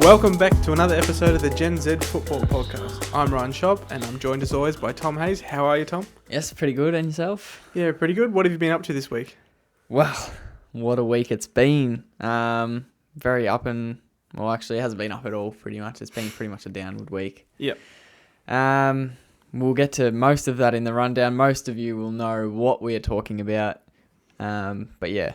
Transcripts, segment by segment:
Welcome back to another episode of the Gen Z Football Podcast. I'm Ryan Schopp, and I'm joined as always by Tom Hayes. How are you, Tom? Yes, pretty good. And yourself? Yeah, pretty good. What have you been up to this week? Well, what a week it's been. Very up and... Well, actually, it hasn't been up at all, pretty much. It's been pretty much a downward week. Yep. We'll get to most of that in the rundown. Most of you will know what we are talking about. But yeah,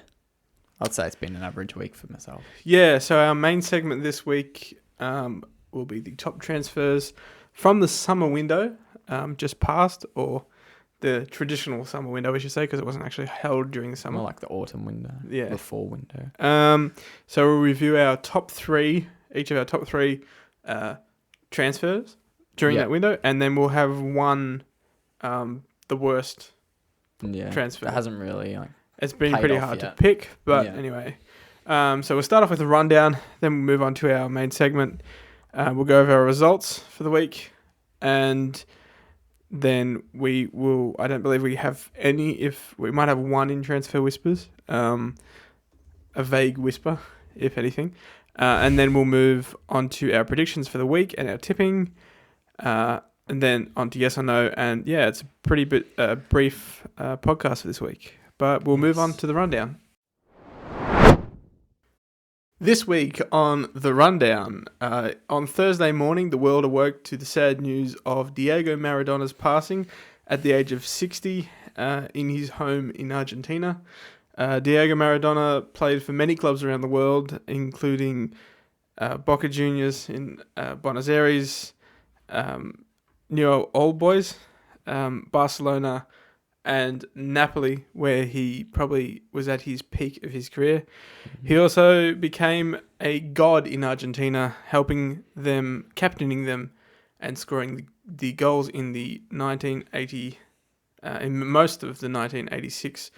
I'd say it's been an average week for myself. Yeah, so our main segment this week will be the top transfers from the summer window just passed, or the traditional summer window, I should say, because it wasn't actually held during the summer. More like the autumn window, yeah, the fall window. So we'll review our top three, each of our top three transfers during that window, and then we'll have one, the worst transfer. It hasn't really it's been pretty hard to pick, but anyway. So we'll start off with a rundown, then we'll move on to our main segment. We'll go over our results for the week, and then we will, I don't believe we have any, if we might have one in transfer whispers, a vague whisper, if anything. And then we'll move on to our predictions for the week and our tipping, and then on to yes or no. And yeah, it's a pretty brief podcast for this week, but we'll move on to the rundown. This week on the rundown, on Thursday morning, the world awoke to the sad news of Diego Maradona's passing at the age of 60 in his home in Argentina. Diego Maradona played for many clubs around the world, including Boca Juniors in Buenos Aires, New Old Boys, Barcelona, and Napoli, where he probably was at his peak of his career. Mm-hmm. He also became a god in Argentina, helping them, captaining them, and scoring the goals in the 1980, in most of the 1986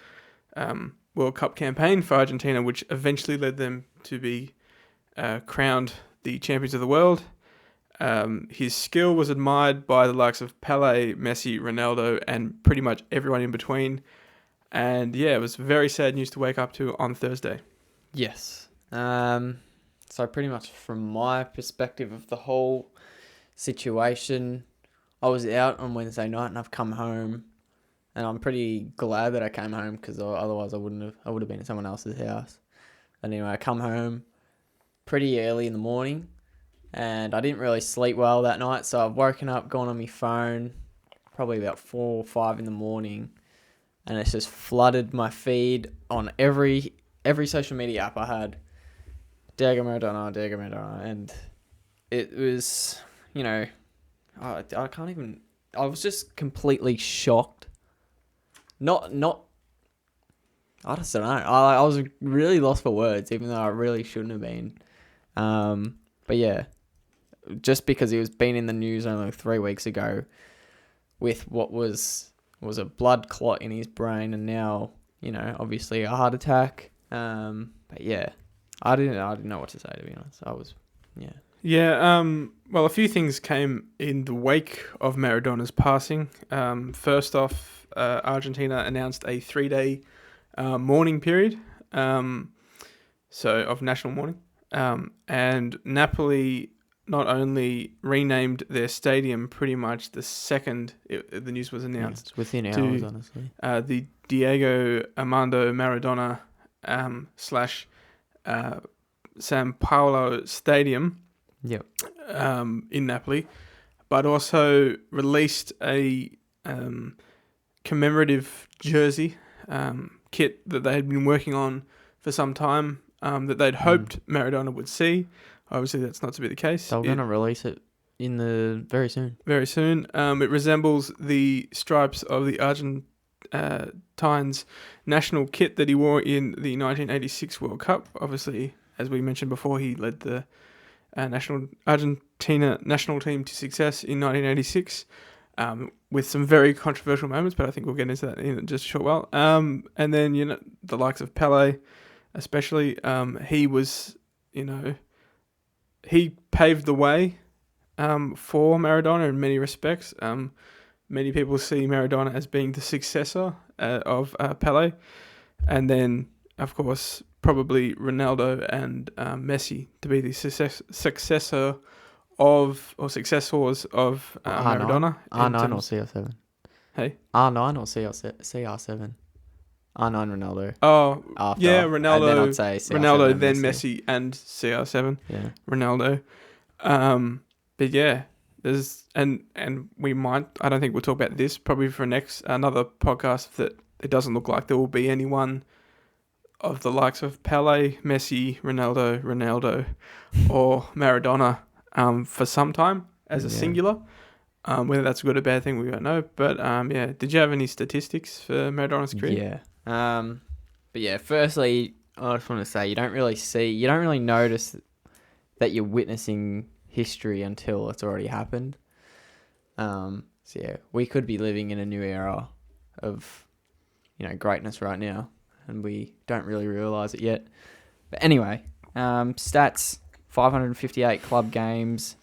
World Cup campaign for Argentina, which eventually led them to be crowned the champions of the world. His skill was admired by the likes of Pelé, Messi, Ronaldo, and pretty much everyone in between. And yeah, it was very sad news to wake up to on Thursday. Yes. So pretty much from my perspective of the whole situation, I was out on Wednesday night and I've come home, and I'm pretty glad that I came home, because otherwise I would have been at someone else's house. And anyway, I come home pretty early in the morning, and I didn't really sleep well that night, so I've woken up, gone on my phone, probably about 4 or 5 in the morning, and it's just flooded my feed on every social media app I had. Diego Maradona, and it was, I can't even, I was just completely shocked. I just don't know. I was really lost for words, even though I really shouldn't have been. But yeah, just because he was been in the news only 3 weeks ago with what was a blood clot in his brain, and now, obviously a heart attack. But yeah, I didn't know what to say, to be honest. Well, a few things came in the wake of Maradona's passing. First off, Argentina announced a 3-day mourning period, so of national mourning. And Napoli not only renamed their stadium pretty much the second the news was announced, within hours, honestly, the Diego Armando Maradona / San Paolo Stadium, in Napoli, but also released a commemorative jersey kit that they had been working on for some time, that they'd hoped Maradona would see. Obviously, that's not to be the case. They're going to release it very soon. Very soon. It resembles the stripes of the Argentines national kit that he wore in the 1986 World Cup. Obviously, as we mentioned before, he led the Argentina national team to success in 1986, with some very controversial moments, but I think we'll get into that in just a short while. And then, the likes of Pelé, especially, he was, he paved the way for Maradona in many respects. Many people see Maradona as being the successor of Pelé, and then of course, probably Ronaldo and Messi to be the successors of Maradona. R9 or CR7? Hey? R9 or CR7? R9 Ronaldo. Oh, After. yeah, And then Ronaldo, I'd say CR7 Ronaldo, and then Messi. Messi and CR7, Yeah. Ronaldo. But yeah, there's and we might. I don't think we'll talk about this probably for another podcast. That it doesn't look like there will be anyone of the likes of Pele, Messi, Ronaldo, or Maradona for some time as a singular. Whether that's a good or bad thing, we don't know. But yeah, did you have any statistics for Maradona's career? Yeah. But yeah, firstly, I just want to say you don't really notice that you're witnessing history until it's already happened. So yeah, we could be living in a new era of, greatness right now, and we don't really realize it yet. But anyway, stats: 558 club games,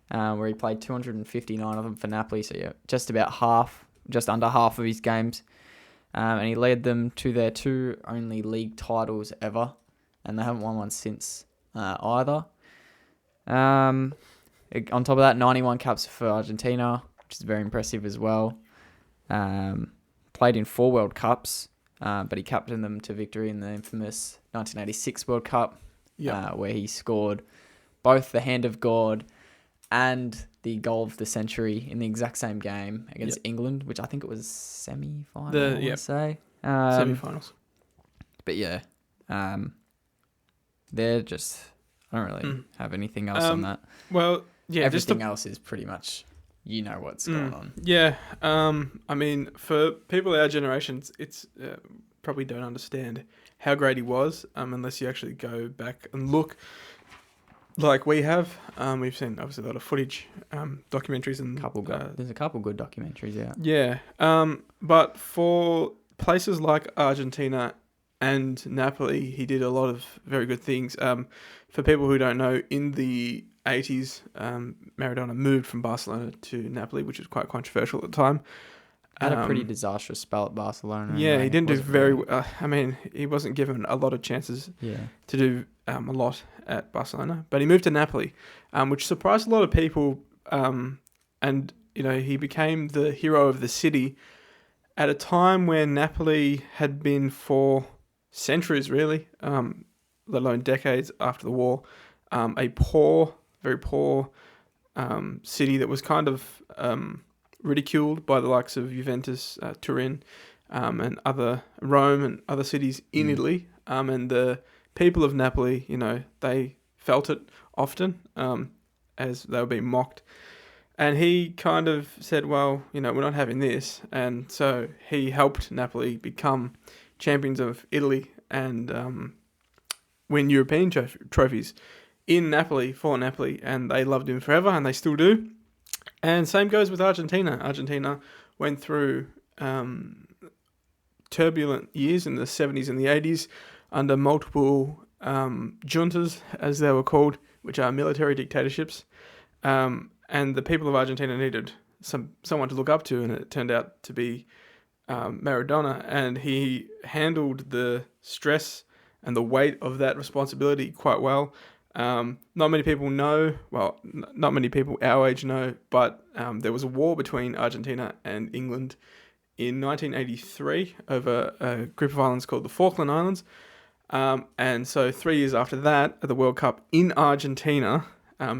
where he played 259 of them for Napoli. So yeah, just under half of his games. And he led them to their 2 only league titles ever, and they haven't won one since either. On top of that, 91 caps for Argentina, which is very impressive as well. Played in 4 World Cups, but he captained them to victory in the infamous 1986 World Cup, where he scored both the Hand of God and the goal of the century in the exact same game against England, which I think it was semi-final, I want to say. Semi-finals. But yeah, they're just... I don't really have anything else on that. Well, yeah. Everything else is pretty much, what's going on. Yeah. I mean, for people our generations, it's probably don't understand how great he was unless you actually go back and look like we have. We've seen, obviously, a lot of footage, documentaries and... There's a couple good documentaries out. Yeah. But for places like Argentina and Napoli, he did a lot of very good things. For people who don't know, in the 80s, Maradona moved from Barcelona to Napoli, which was quite controversial at the time. Had a pretty disastrous spell at Barcelona. Yeah, anyway. he didn't do very well. I mean, he wasn't given a lot of chances to do a lot at Barcelona. But he moved to Napoli, which surprised a lot of people. And, he became the hero of the city at a time when Napoli had been for centuries, really, let alone decades after the war, a poor, very poor city that was kind of ridiculed by the likes of Juventus, Turin, and Rome and other cities in Italy. And the people of Napoli, they felt it often as they were being mocked. And he kind of said, well, we're not having this. And so he helped Napoli become champions of Italy and win European trophies in Napoli, for Napoli. And they loved him forever, and they still do. And same goes with Argentina. Argentina went through turbulent years in the 70s and the 80s under multiple juntas, as they were called, which are military dictatorships. And the people of Argentina needed someone to look up to, and it turned out to be Maradona. And he handled the stress and the weight of that responsibility quite well. Not many people know, not many people our age know, but there was a war between Argentina and England in 1983 over a group of islands called the Falkland Islands. And so 3 years after that, at the World Cup in Argentina,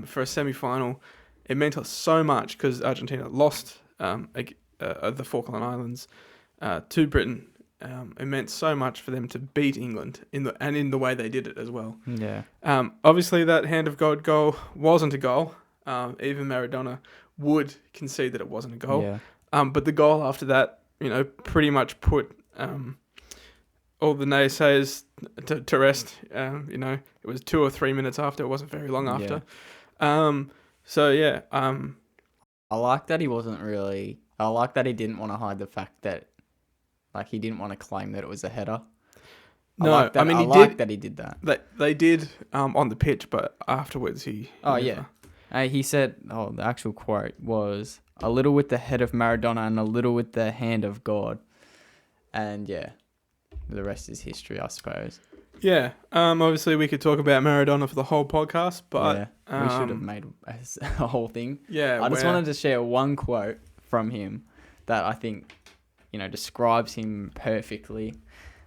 for a semi-final, it meant so much because Argentina lost the Falkland Islands to Britain. It meant so much for them to beat England in the way they did it as well. Yeah. Obviously, that Hand of God goal wasn't a goal. Even Maradona would concede that it wasn't a goal. Yeah. But the goal after that, pretty much put all the naysayers to rest. It was 2 or 3 minutes after. It wasn't very long after. So yeah. I like that he wasn't really. I like that he didn't want to hide the fact that, he didn't want to claim that it was a header. No, I mean, he did that he did that. They did on the pitch, but afterwards he. Yeah. He said, the actual quote was, "A little with the head of Maradona and a little with the hand of God," and yeah, the rest is history, I suppose. Yeah. Obviously, we could talk about Maradona for the whole podcast, but we should have made a whole thing. Yeah, I just wanted to share one quote from him that I think, describes him perfectly.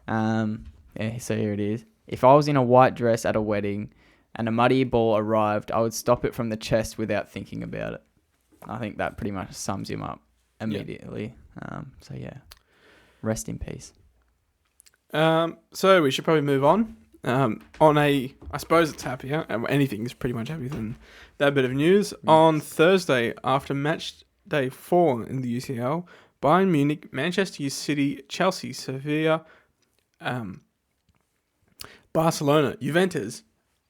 So here it is. If I was in a white dress at a wedding and a muddy ball arrived, I would stop it from the chest without thinking about it. I think that pretty much sums him up immediately. Rest in peace. So we should probably move on. I suppose it's happier. Anything's pretty much happier than that bit of news. Yes. On Thursday, after match day 4 in the UCL, Bayern Munich, Manchester City, Chelsea, Sevilla, Barcelona, Juventus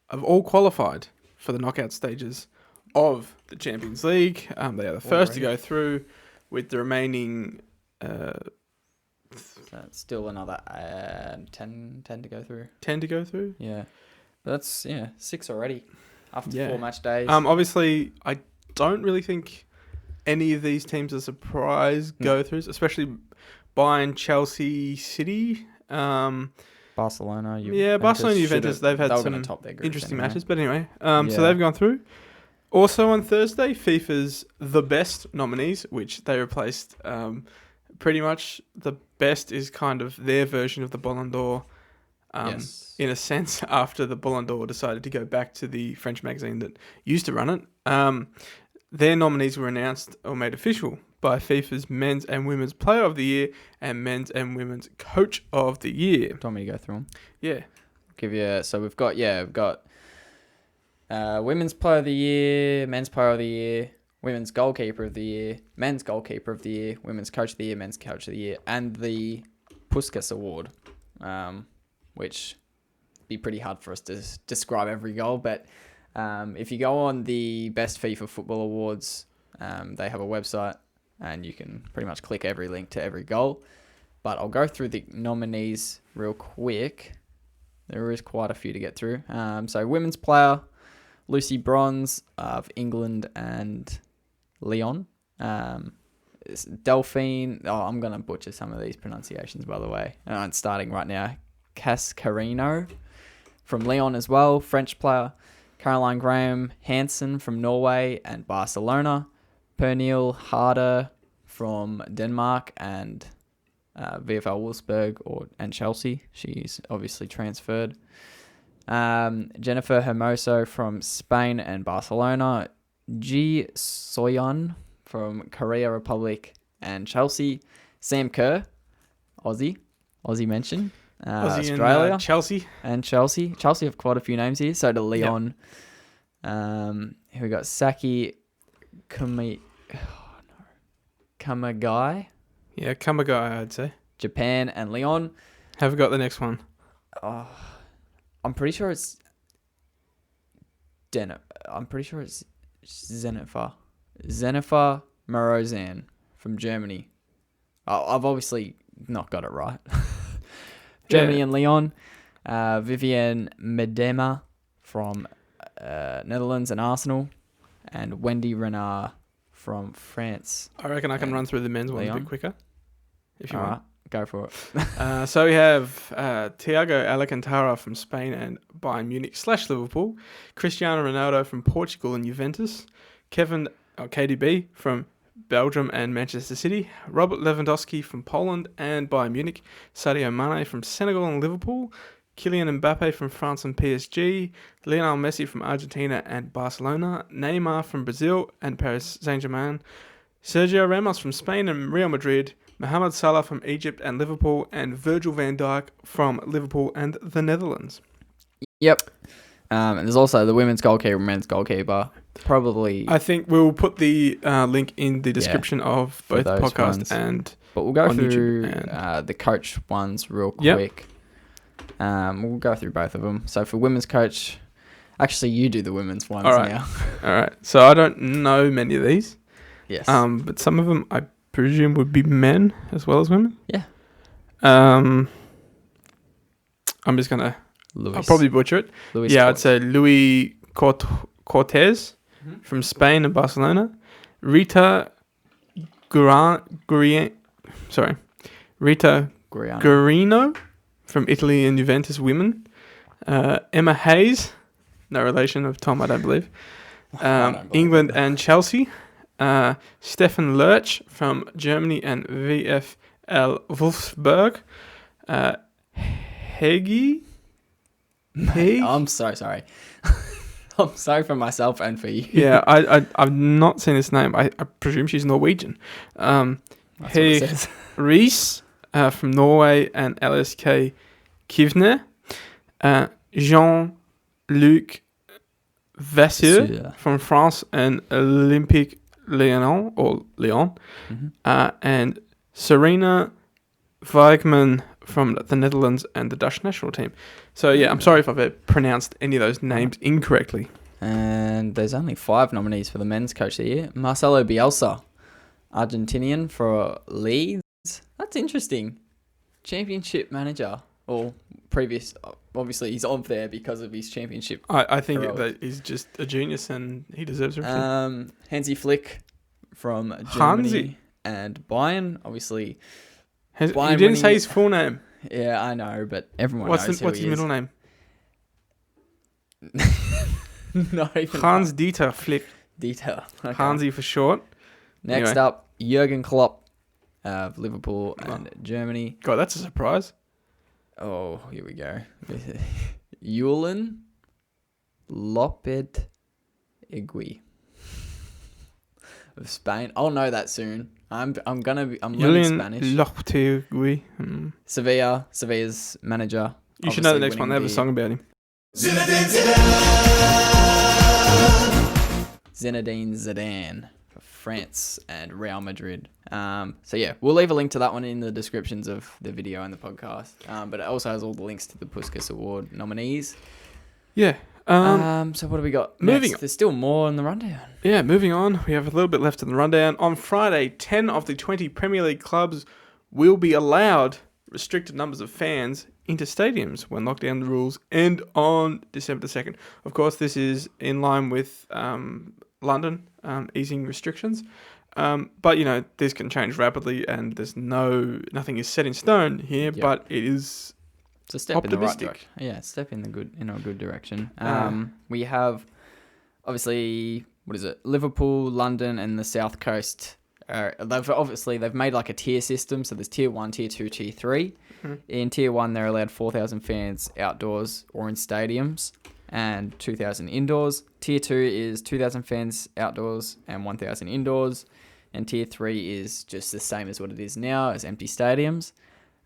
have all qualified for the knockout stages of the Champions League. They are the first to go through, with the remaining... That's still another 10 to go through. 10 to go through? Yeah. But that's, 6 already after 4 match days. Obviously, I don't really think any of these teams are surprise go-throughs, especially Bayern, Chelsea, City. Barcelona, Barcelona, Juventus, they've had some interesting matches. But anyway, so they've gone through. Also on Thursday, FIFA's The Best nominees, which they replaced... pretty much the best is kind of their version of the Ballon d'Or, in a sense, after the Ballon d'Or decided to go back to the French magazine that used to run it. Their nominees were announced or made official by FIFA's Men's and Women's Player of the Year and Men's and Women's Coach of the Year. Do you want me to go through them? Yeah. So we've got Women's Player of the Year, Men's Player of the Year, Women's Goalkeeper of the Year, Men's Goalkeeper of the Year, Women's Coach of the Year, Men's Coach of the Year, and the Puskas Award, which be pretty hard for us to describe every goal. But if you go on the Best FIFA Football Awards, they have a website, and you can pretty much click every link to every goal. But I'll go through the nominees real quick. There is quite a few to get through. So Women's Player, Lucy Bronze of England and Lyon. Delphine, I'm going to butcher some of these pronunciations, by the way. It's starting right now. Cascarino from Lyon as well. French player. Caroline Graham Hansen from Norway and Barcelona. Pernille Harder from Denmark and VfL Wolfsburg and Chelsea. She's obviously transferred. Jennifer Hermoso from Spain and Barcelona. Ji Soyeon from Korea Republic and Chelsea. Sam Kerr, Aussie mention. Australia and Chelsea. Chelsea have quite a few names here. So to Lyon. Yep. Here we got Saki Kamagai. Yeah, Kamagai, I'd say. Japan and Lyon. Have got the next one. I'm pretty sure it's Zenifer Morozan from Germany. I've obviously not got it right. Germany and Lyon. Vivienne Medema from Netherlands and Arsenal. And Wendy Renard from France. I reckon I can run through the men's one a bit quicker. If you want. Right, go for it. So we have Thiago Alcantara from Spain and Bayern Munich / Liverpool. Cristiano Ronaldo from Portugal and Juventus. KDB from Belgium and Manchester City. Robert Lewandowski from Poland and Bayern Munich. Sadio Mane from Senegal and Liverpool. Kylian Mbappe from France and PSG. Lionel Messi from Argentina and Barcelona. Neymar from Brazil and Paris Saint-Germain. Sergio Ramos from Spain and Real Madrid. Mohamed Salah from Egypt and Liverpool. And Virgil van Dijk from Liverpool and the Netherlands. Yep. And there's also the women's goalkeeper, men's goalkeeper. Probably. I think we'll put the link in the description of both the podcast and. But we'll go through the coach ones real quick. We'll go through both of them. So for women's coach, actually you do the women's ones now. All right. So I don't know many of these. Yes. But some of them I presume would be men as well as women. Yeah. I'm just gonna. I'll probably butcher it. I'd say Luis Cortez from Spain and Barcelona. Rita Guarino from Italy and Juventus women. Emma Hayes, no relation of Tom, I don't believe. I don't believe England it. and Chelsea. Stefan Lerch from Germany and VfL Wolfsburg. Hegi. Mate, I'm so sorry. I'm sorry for myself and for you. Yeah, I've not seen this name. I presume she's Norwegian. That's what it says. Rees from Norway and LSK Kivne. Jean-Luc Vassier Vassier. from France and Olympique Lyon. And Serena Weigman from the Netherlands and the Dutch national team. So, yeah, I'm sorry if I've pronounced any of those names incorrectly. And there's only 5 nominees for the men's coach of the year. Marcelo Bielsa, Argentinian for Leeds. That's interesting. Championship manager. Or previous, obviously he's on there because of his championship. I think heroics. that he's just a genius and he deserves everything. Hansi Flick from Germany Hansi. and Bayern. Obviously, You Bayern didn't say winning- his full name. yeah, I know, but everyone What's knows his who he middle is. name? Not even Hans Dieter Flick. detail. Okay. Hansi for short. Next Anyway. up, Jurgen Klopp of Liverpool and Germany. God, that's a surprise. Oh, here we go. Julen Lopetegui of Spain. I'll know that soon. I'm learning Spanish. Lopetegui. Sevilla's manager. You should know the obviously next one. They have a winning song about him. Zinedine Zidane for France and Real Madrid. So yeah, we'll leave a link to that one in the descriptions of the video and the podcast. But it also has all the links to the Puskas Award nominees. Yeah. So what do we got? Moving Next? There's still more in the rundown. Yeah, moving on. We have a little bit left in the rundown. On Friday, 10 of the 20 Premier League clubs will be allowed restricted numbers of fans into stadiums when lockdown rules end on December the 2nd. Of course, this is in line with London easing restrictions. But, you know, this can change rapidly and there's nothing is set in stone here, Yep. but it is It's a step in the right optimistic. direction. Yeah, a step in a good direction. We have obviously Liverpool, London, and the South Coast. They've made like a tier system. So there's tier 1, tier 2, tier 3. Mm-hmm. In tier 1, they're allowed 4,000 fans outdoors or in stadiums, and 2,000 indoors. Tier 2 is 2,000 fans outdoors and 1,000 indoors. And tier 3 is just the same as what it is now, as empty stadiums.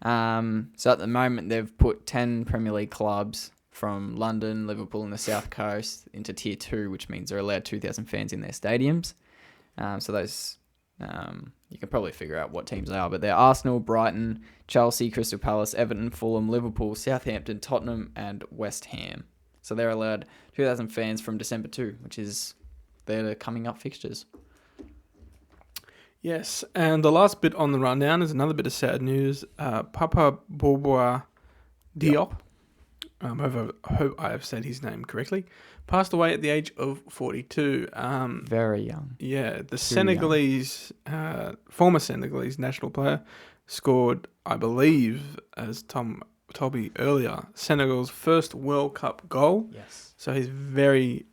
So at the moment, they've put 10 Premier League clubs from London, Liverpool, and the South Coast into tier 2, which means they're allowed 2,000 fans in their stadiums. So those, you can probably figure out what teams they are, but they're Arsenal, Brighton, Chelsea, Crystal Palace, Everton, Fulham, Liverpool, Southampton, Tottenham, and West Ham. So they're allowed 2,000 fans from December 2, which is their coming up fixtures. Yes, and the last bit on the rundown is another bit of sad news. Papa Bourbois Diop, I hope I have said his name correctly, passed away at the age of 42. Very young. Yeah, the Senegalese, former Senegalese national player, scored, I believe, as Tom told me earlier, Senegal's first World Cup goal. Yes. So he's very,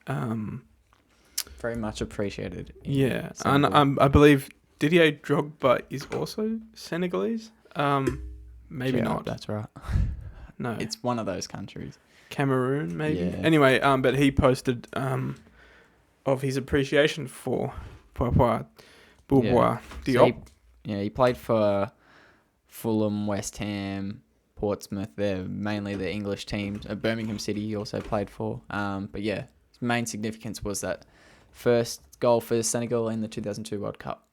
Very much appreciated. yeah, Senegal. and I believe Didier Drogba is also Senegalese. Maybe Yeah, not. That's right. No, It's one of those countries. Cameroon, maybe. Yeah. Anyway, but he posted of his appreciation for Papa Bourbois Diop. So he played for Fulham, West Ham, Portsmouth. They're mainly the English teams. Birmingham City he also played for. But yeah, his main significance was that first goal for Senegal in the 2002 World Cup.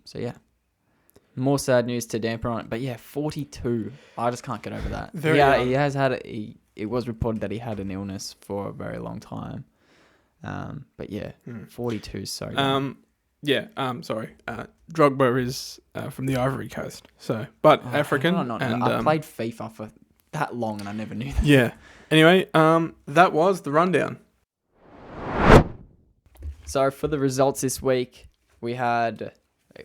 So yeah, more sad news to dampen on it. But yeah, 42. I just can't get over that. Very yeah, young. he has had it was reported that he had an illness for a very long time. But yeah, 42 is so young. Sorry. Drogba is from the Ivory Coast, but African. I played FIFA for that long and I never knew that. Yeah. Anyway, that was the rundown. So for the results this week, we had,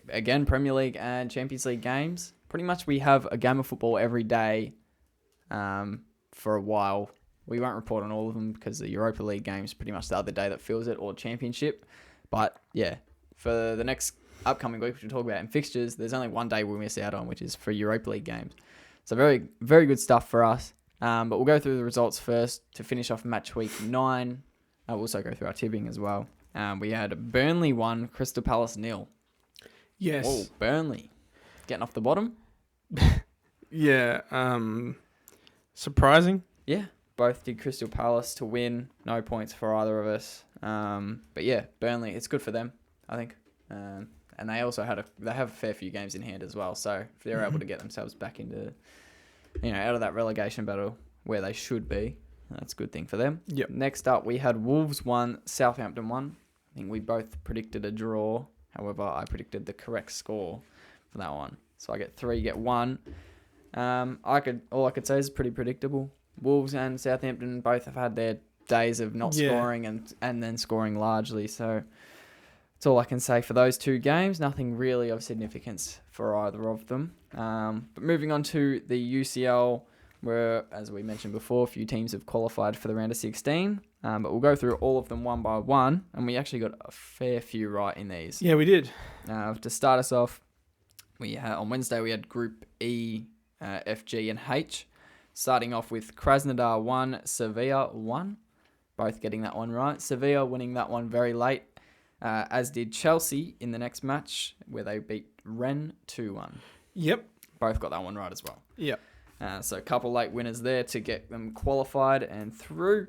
again, Premier League and Champions League games. Pretty much we have a game of football every day for a while. We won't report on all of them because the Europa League game's pretty much the other day that fills it, or Championship. But yeah, for the next upcoming week, which we'll talk about in fixtures, there's only one day we'll miss out on, which is for Europa League games. So very, very good stuff for us. But we'll go through the results first to finish off match week 9. We'll also go through our tipping as well. We had Burnley 1, Crystal Palace 0. Yes. Oh, Burnley. Getting off the bottom. Yeah. Surprising. Yeah. Both did Crystal Palace to win. No points for either of us. But yeah, Burnley, it's good for them, I think. And they also have a fair few games in hand as well. So if they're able to get themselves back into, out of that relegation battle where they should be, that's a good thing for them. Yep. Next up, we had Wolves 1, Southampton 1. I think we both predicted a draw. However, I predicted the correct score for that one. So I get 3, you get 1. All I could say is pretty predictable. Wolves and Southampton both have had their days of not scoring and then scoring largely. So that's all I can say for those two games. Nothing really of significance for either of them. But moving on to the UCL, where, as we mentioned before, a few teams have qualified for the round of 16. But we'll go through all of them one by one. And we actually got a fair few right in these. Yeah, we did. To start us off, on Wednesday we had Group E, F, G and H. Starting off with Krasnodar 1, Sevilla 1. Both getting that one right. Sevilla winning that one very late, as did Chelsea in the next match, where they beat Rennes 2-1. Yep. Both got that one right as well. Yep. So a couple late winners there to get them qualified and through.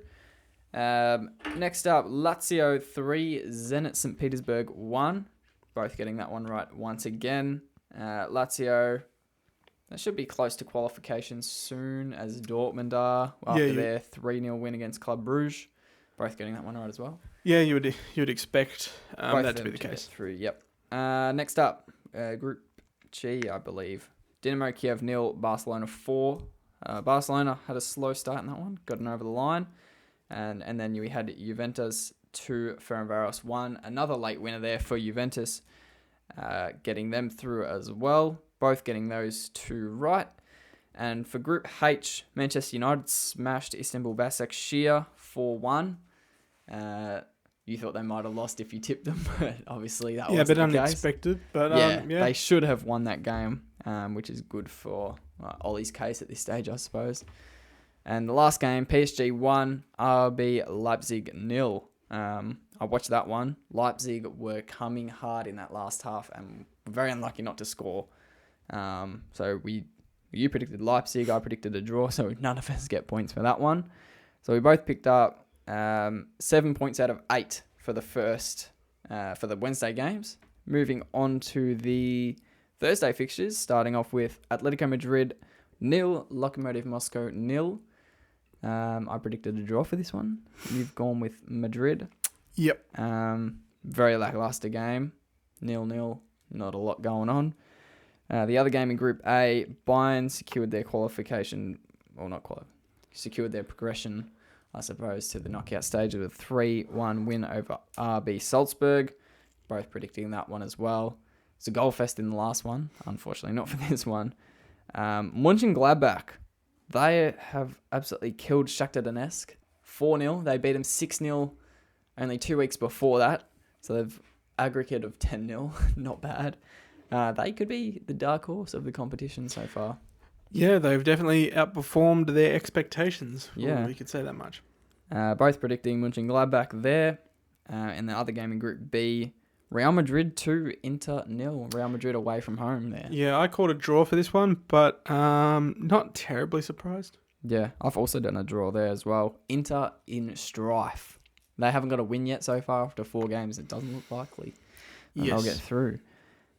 Next up, Lazio 3, Zenit St. Petersburg 1. Both getting that one right once again. Lazio, that should be close to qualification soon, as Dortmund are after their 3-0 win against Club Brugge. Both getting that one right as well. Yeah, you would expect that to be the case. Through, yep. Next up, Group G, I believe. Dinamo Kiev 0, Barcelona 4. Barcelona had a slow start in that one, gotten over the line. And then we had Juventus 2, Ferencváros 1. Another late winner there for Juventus, getting them through as well. Both getting those two right. And for Group H, Manchester United smashed Istanbul Başakşehir 4-1. You thought they might have lost if you tipped them, but obviously that wasn't the case. Yeah, a bit unexpected. But they should have won that game, which is good for Ollie's case at this stage, I suppose. And the last game, PSG 1, RB Leipzig 0. I watched that one. Leipzig were coming hard in that last half and very unlucky not to score. So you predicted Leipzig, I predicted a draw, so none of us get points for that one. So we both picked up 7 points out of 8 for the for the Wednesday games. Moving on to the Thursday fixtures, starting off with Atletico Madrid 0, Lokomotiv Moscow 0. I predicted a draw for this one. You've gone with Madrid. Yep. Very lackluster game. 0-0. Not a lot going on. The other game in Group A, Bayern secured their qualification, or not qualified, secured their progression, I suppose, to the knockout stage with a 3-1 win over RB Salzburg. Both predicting that one as well. It's a goal fest in the last one. Unfortunately, not for this one. Mönchengladbach, they have absolutely killed Shakhtar Donetsk. 4-0. They beat them 6-0 only 2 weeks before that. So they've aggregate of 10-0. Not bad. They could be the dark horse of the competition so far. Yeah, they've definitely outperformed their expectations. Yeah. We could say that much. Both predicting Mönchengladbach there. In the other game in Group B, Real Madrid 2, Inter 0. Real Madrid away from home there. Yeah, I called a draw for this one, but not terribly surprised. Yeah, I've also done a draw there as well. Inter in strife. They haven't got a win yet so far after 4 games. It doesn't look likely they'll get through.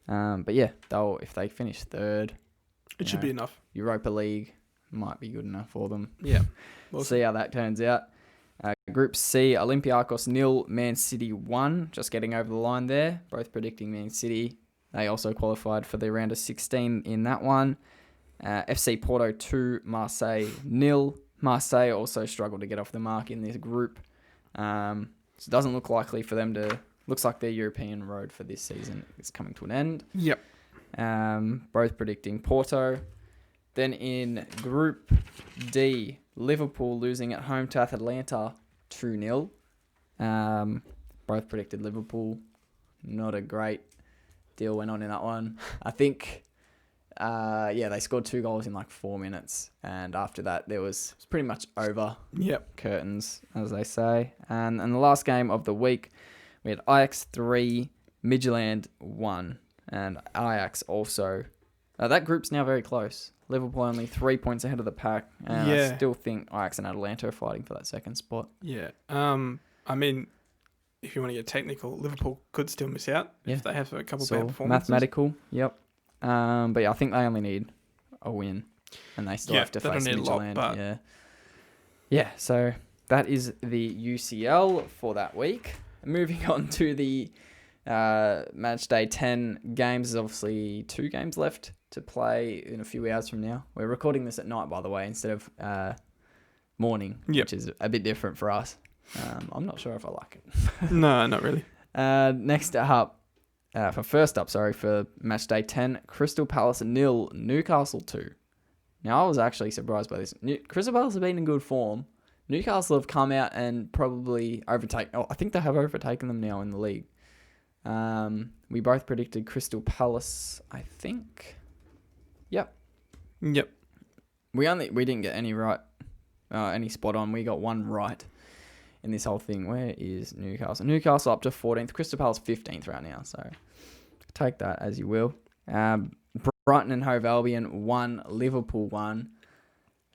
But yeah, if they finish third, it should be enough. Europa League might be good enough for them. Yeah. We'll see how that turns out. Group C, Olympiacos 0, Man City 1. Just getting over the line there. Both predicting Man City. They also qualified for the round of 16 in that one. FC Porto 2, Marseille 0. Marseille also struggled to get off the mark in this group. So it doesn't look likely for them to... Looks like their European road for this season is coming to an end. Yep. Both predicting Porto. Then in Group D, Liverpool losing at home to Atalanta 2-0. Both predicted Liverpool. Not a great deal went on in that one. I think, they scored 2 goals in like 4 minutes. And after that, it was pretty much over. Yep. Curtains, as they say. And the last game of the week, we had Ajax 3, Midtjylland 1. And Ajax also. That group's now very close. Liverpool only 3 points ahead of the pack. And I still think Ajax and Atalanta are fighting for that second spot. Yeah. I mean, if you want to get technical, Liverpool could still miss out if they have a couple of bad performances. Mathematical, yep. But yeah, I think they only need a win. And they still have to face Midtjylland. Yeah, so that is the UCL for that week. Moving on to the match day 10 games. There's obviously 2 games left to play in a few hours from now. We're recording this at night, by the way, instead of morning, which is a bit different for us. I'm not sure if I like it. No, not really. For match day 10, Crystal Palace 0, Newcastle 2. Now, I was actually surprised by this. Crystal Palace have been in good form. Newcastle have come out and probably I think they have overtaken them now in the league. We both predicted Crystal Palace, I think. Yep. We didn't get any right, any spot on. We got one right in this whole thing. Where is Newcastle? Newcastle up to 14th. Crystal Palace 15th right now. So take that as you will. Brighton and Hove Albion 1, Liverpool 1.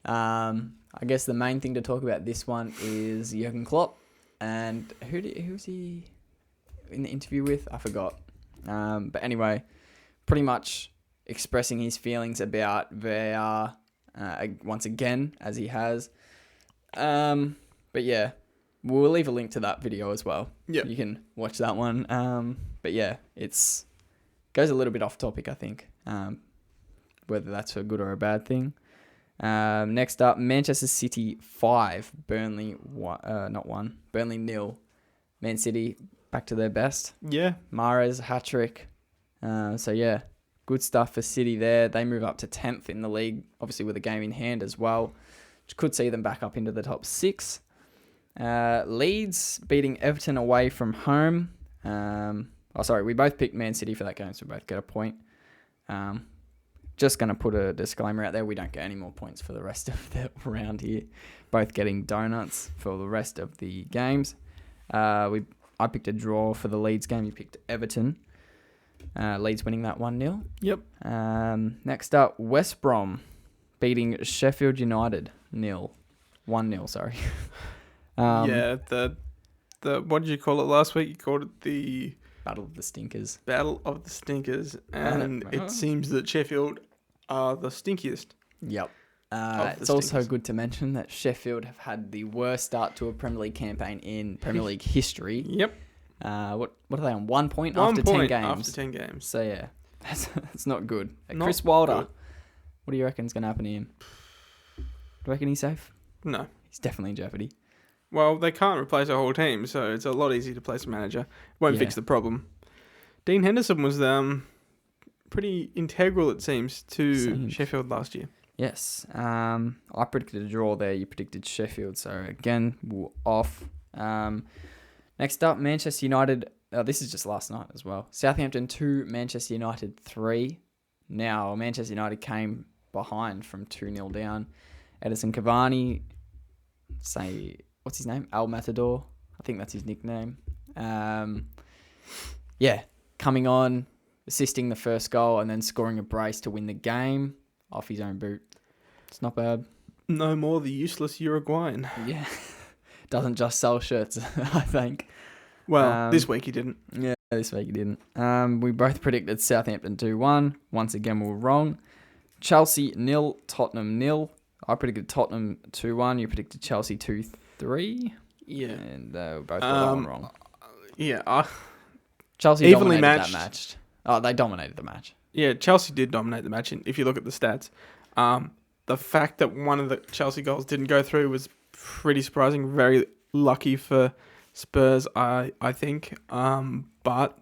I guess the main thing to talk about this one is Jurgen Klopp. And who's he in the interview with? I forgot. But anyway, pretty much expressing his feelings about VAR once again, as he has. But yeah, we'll leave a link to that video as well. Yeah, you can watch that one. But yeah, it's goes a little bit off topic, I think. Whether that's a good or a bad thing. Next up, Manchester City 5, Burnley 1, Burnley 0. Man City back to their best. Yeah, Mahrez hat-trick. So yeah, good stuff for City there. They move up to 10th in the league, obviously with a game in hand as well, which could see them back up into the top 6. Leeds beating Everton away from home. We both picked Man City for that game, so we both get a point. Just going to put a disclaimer out there. We don't get any more points for the rest of the round here. Both getting donuts for the rest of the games. I picked a draw for the Leeds game. You picked Everton. Leeds winning that 1-0. Yep. Next up, West Brom beating Sheffield United 1-0, sorry. The what did you call it last week? You called it the Battle of the Stinkers. And it seems that Sheffield are the stinkiest. Yep. It's also good to mention that Sheffield have had the worst start to a Premier League campaign in Premier League history. Yep. What are they on? 1 point after 10 games? After 10 games. So yeah, that's not good. Not Chris Wilder, good. What do you reckon is going to happen to him? Do you reckon he's safe? No. He's definitely in jeopardy. Well, they can't replace a whole team, so it's a lot easier to place a manager. Won't fix the problem. Dean Henderson was pretty integral, it seems, to Sheffield last year. Yes. I predicted a draw there. You predicted Sheffield. So, again, we're off. Next up, Manchester United. This is just last night as well. Southampton 2, Manchester United 3. Now, Manchester United came behind from 2-0 down. Edison Cavani, what's his name? Al Matador. I think that's his nickname. Coming on, assisting the first goal, and then scoring a brace to win the game off his own boot. It's not bad. No more the useless Uruguayan. Yeah. Doesn't just sell shirts, I think. Well, this week he didn't. Yeah, this week he didn't. We both predicted Southampton 2-1. Once again, we were wrong. Chelsea 0, Tottenham 0. I predicted Tottenham 2-1. You predicted Chelsea 2-3. Yeah. And we both got that one wrong. Yeah. Chelsea evenly dominated that match. Oh, they dominated the match. Yeah, Chelsea did dominate the match. And if you look at the stats, the fact that one of the Chelsea goals didn't go through was pretty surprising. Very lucky for Spurs, I think. But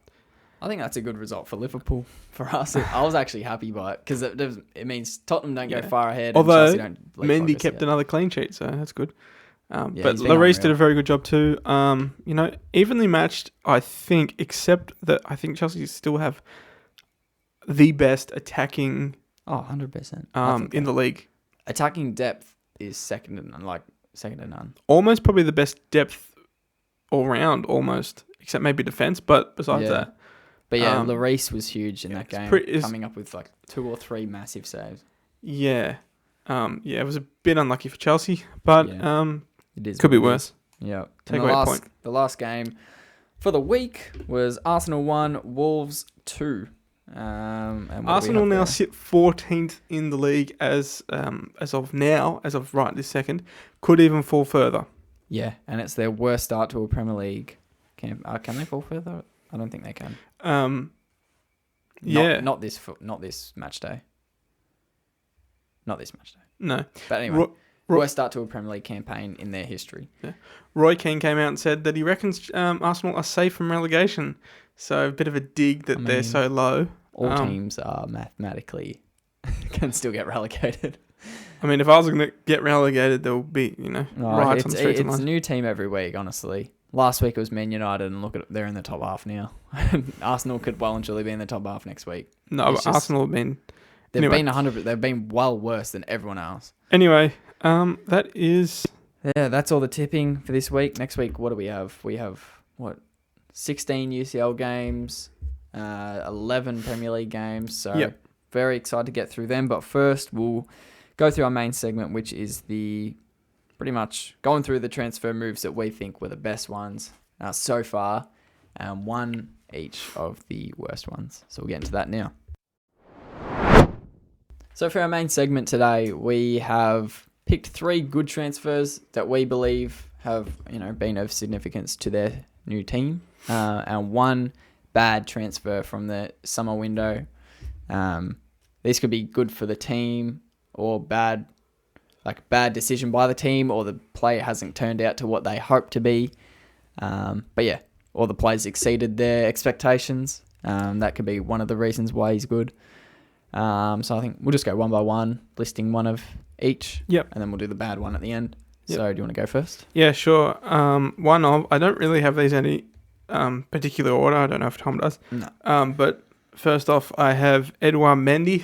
I think that's a good result for Liverpool. For us, I was actually happy by it because it means Tottenham don't go far ahead. Although and Chelsea don't Mendy kept another clean sheet, so that's good. But he's been Lloris did unreal. a very good job too. Evenly matched, I think, except that I think Chelsea still have the best attacking 100%. in the league. Attacking depth is second to none. Almost probably the best depth all round, almost, except maybe defense. But besides that, But Lloris was huge in that game, coming up with like 2 or 3 massive saves. Yeah, it was a bit unlucky for Chelsea, but it is could be worse. Yeah. Take away a point. The last game for the week was Arsenal 1, Wolves 2. And Arsenal now sit 14th in the league as of right this second. Could even fall further. Yeah, and it's their worst start to a Premier League camp. Can they fall further? I don't think they can. Not this match day. Not this match day. No. But anyway, worst start to a Premier League campaign in their history. Yeah. Roy Keane came out and said that he reckons Arsenal are safe from relegation. So a bit of a dig that they're so low. All teams are mathematically can still get relegated. I mean, if I was going to get relegated, there will be, riots on the streets. It's a new team every week, honestly. Last week it was Man United, and look at it, they're in the top half now. Arsenal could well and truly be in the top half next week. No, but Arsenal have been... They've been 100. They've been well worse than everyone else. Anyway, that is... Yeah, that's all the tipping for this week. Next week, what do we have? We have, 16 UCL games, 11 Premier League games. So very excited to get through them. But first, we'll go through our main segment, which is pretty much going through the transfer moves that we think were the best ones so far, and one each of the worst ones. So we'll get into that now. So for our main segment today, we have picked 3 good transfers that we believe have, been of significance to their new team, and 1 bad transfer from the summer window. These could be good for the team or bad decision by the team, or the player hasn't turned out to what they hoped to be. Or the players exceeded their expectations. That could be one of the reasons why he's good. So I think we'll just go one by one, listing one of each. Yep. And then we'll do the bad one at the end. Yep. So do you want to go first? Yeah, sure. I don't really have these in any particular order. I don't know if Tom does. No. But first off, I have Edouard Mendy,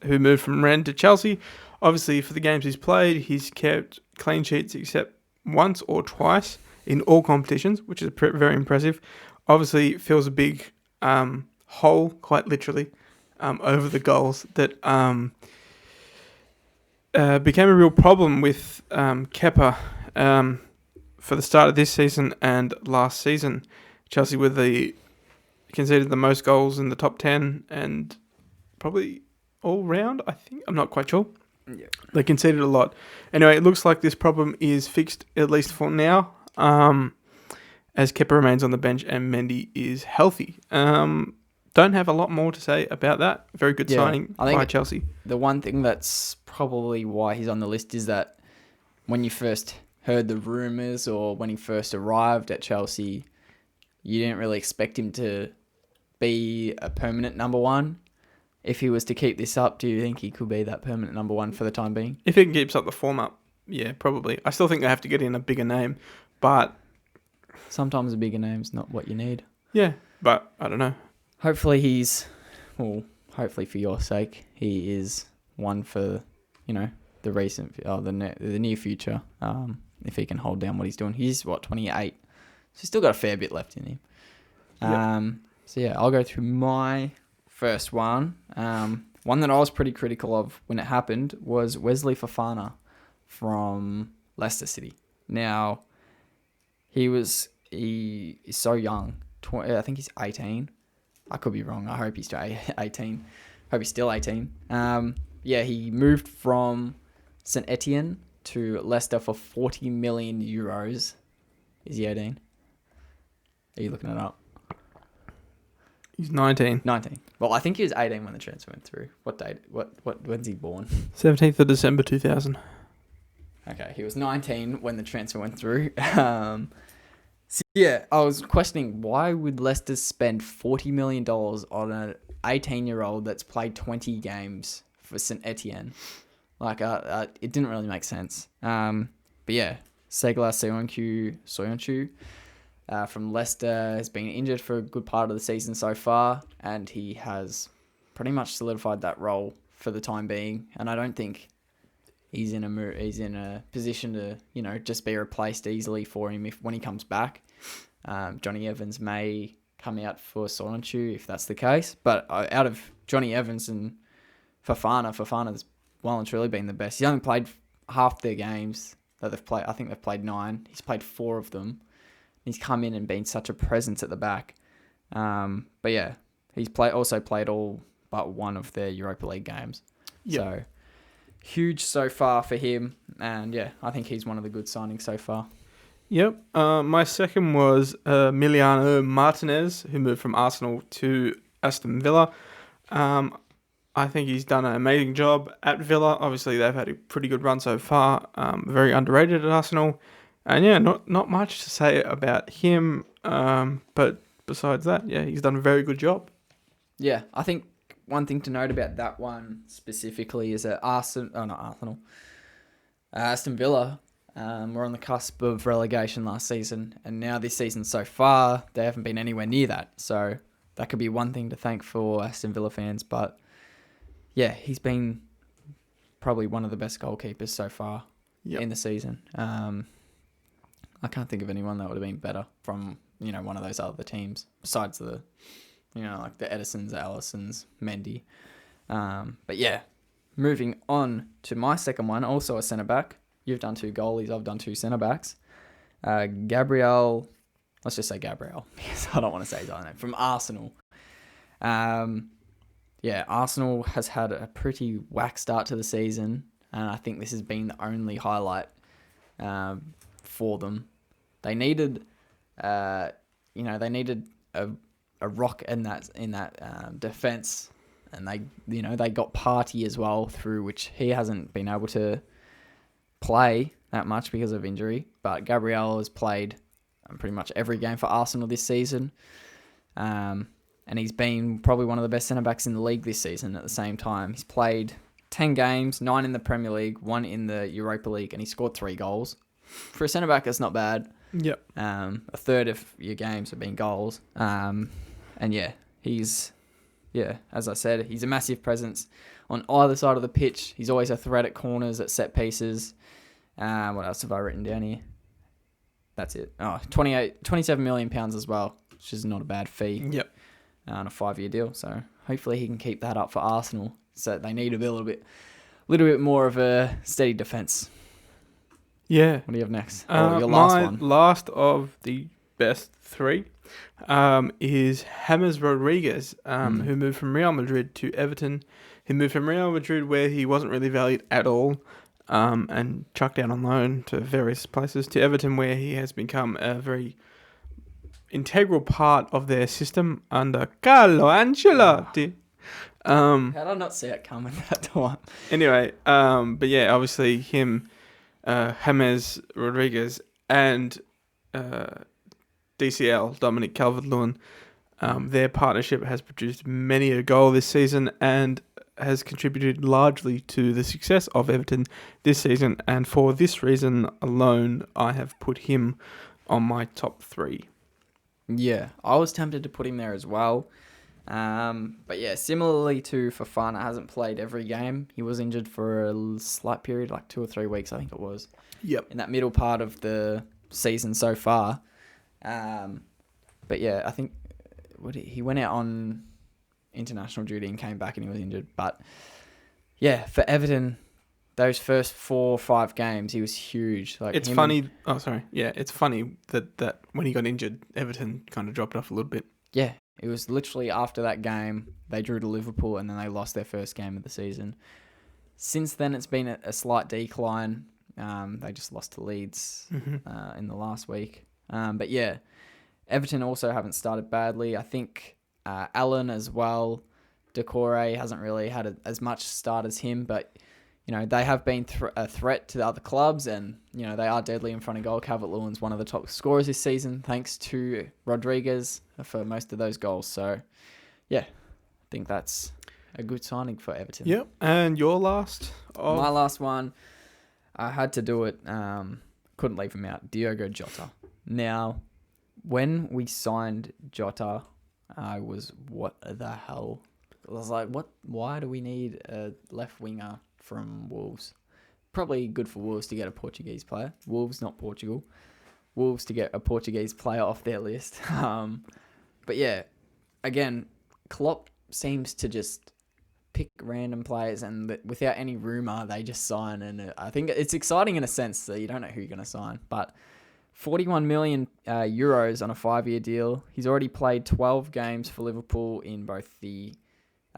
who moved from Rennes to Chelsea. Obviously, for the games he's played, he's kept clean sheets except once or twice in all competitions, which is very impressive. Obviously, fills a big hole, quite literally, over the goals that became a real problem with Kepa for the start of this season and last season. Chelsea conceded the most goals in the top 10 and probably all round, I think. I'm not quite sure. Yeah. They conceded a lot. Anyway, it looks like this problem is fixed, at least for now, as Kepa remains on the bench and Mendy is healthy. Don't have a lot more to say about that. Very good signing by Chelsea. The one thing that's probably why he's on the list is that when you first heard the rumours or when he first arrived at Chelsea, you didn't really expect him to be a permanent number 1. If he was to keep this up, do you think he could be that permanent number 1 for the time being? If he keeps up the form up, yeah, probably. I still think they have to get in a bigger name, but... Sometimes a bigger name's not what you need. Yeah, but I don't know. Hopefully hopefully for your sake, he is one for, the near future, if he can hold down what he's doing. He's, 28? So he's still got a fair bit left in him. Yep. I'll go through my first one. One that I was pretty critical of when it happened was Wesley Fofana from Leicester City. Now, he is so young. I think he's 18. I could be wrong. I hope he's still 18. Hope he's still 18. He moved from St Etienne to Leicester for 40 million euros. Is he 18? Are you looking it up? He's 19. 19. Well, I think he was 18 when the transfer went through. What date? When's he born? 17th of December 2000. Okay, he was 19 when the transfer went through. So, yeah, I was questioning why would Leicester spend $40 million on an 18-year-old that's played 20 games for St Etienne. Like, it didn't really make sense. But yeah, Segla Soyuncu from Leicester has been injured for a good part of the season so far, and he has pretty much solidified that role for the time being. And I don't think he's in a position to just be replaced easily for him when he comes back. Johnny Evans may come out for Soyuncu if that's the case, but out of Johnny Evans and Fofana's well and truly been the best. He's only played half their games that they've played. I think they've played 9. He's played 4 of them. He's come in and been such a presence at the back. But yeah, he's also played all but one of their Europa League games. Yep. So huge so far for him. And yeah, I think he's one of the good signings so far. Yep. My second was Emiliano Martinez, who moved from Arsenal to Aston Villa. I think he's done an amazing job at Villa. Obviously, they've had a pretty good run so far. Very underrated at Arsenal. And yeah, not much to say about him. But besides that, yeah, he's done a very good job. Yeah, I think one thing to note about that one specifically is that Aston Villa were on the cusp of relegation last season. And now this season so far, they haven't been anywhere near that. So that could be one thing to thank for Aston Villa fans. But yeah, he's been probably one of the best goalkeepers so far in the season. I can't think of anyone that would have been better from, one of those other teams besides the, like the Edisons, Allisons, Mendy. But yeah, moving on to my second one, also a centre-back. You've done 2 goalies, I've done 2 centre-backs. Gabriel, let's just say Gabriel, because I don't want to say his other name, from Arsenal. Yeah, Arsenal has had a pretty whack start to the season, and I think this has been the only highlight for them. They needed, a rock in that defense, and they got Partey as well through, which he hasn't been able to play that much because of injury. But Gabriel has played pretty much every game for Arsenal this season. And he's been probably one of the best centre-backs in the league this season at the same time. He's played 10 games, 9 in the Premier League, 1 in the Europa League, and he scored 3 goals. For a centre-back, that's not bad. Yep. A third of your games have been goals. And yeah, as I said, he's a massive presence on either side of the pitch. He's always a threat at corners, at set pieces. What else have I written down here? That's it. 27 million pounds as well, which is not a bad fee. Yep. On a 5-year deal, so hopefully he can keep that up for Arsenal. So they need a little bit more of a steady defence. Yeah. What do you have next? Your last one. My last of the best 3 is James Rodriguez, who moved from Real Madrid to Everton. He moved from Real Madrid where he wasn't really valued at all, and chucked out on loan to various places, to Everton where he has become a very integral part of their system under Carlo Ancelotti. How did I not see it coming that time? Anyway, but yeah, obviously him, James Rodriguez, and DCL, Dominic Calvert-Lewin, their partnership has produced many a goal this season and has contributed largely to the success of Everton this season. And for this reason alone, I have put him on my top 3. Yeah, I was tempted to put him there as well. But yeah, similarly to Fofana, hasn't played every game. He was injured for a slight period, like 2 or 3 weeks, I think it was. Yep. In that middle part of the season so far. But yeah, I think he went out on international duty and came back and he was injured. But yeah, for Everton, those first 4 or 5 games, he was huge. Like, it's funny. It's funny that when he got injured, Everton kind of dropped off a little bit. Yeah, it was literally after that game they drew to Liverpool and then they lost their first game of the season. Since then, it's been a slight decline. They just lost to Leeds in the last week. But yeah, Everton also haven't started badly. I think Allen as well. Decore hasn't really had as much start as him, but they have been a threat to the other clubs, and they are deadly in front of goal. Calvert-Lewin's one of the top scorers this season, thanks to Rodriguez for most of those goals. So, yeah, I think that's a good signing for Everton. Yep. And your last? My last one, I had to do it. Couldn't leave him out. Diogo Jota. Now, when we signed Jota, I was, what the hell? I was like, what? Why do we need a left winger from Wolves? Probably good for Wolves to get a Portuguese player. Wolves, not Portugal. Wolves to get a Portuguese player off their list. But yeah, again, Klopp seems to just pick random players, and without any rumour, they just sign. And I think it's exciting in a sense that you don't know who you're going to sign. But 41 million euros on a 5-year deal. He's already played 12 games for Liverpool in both the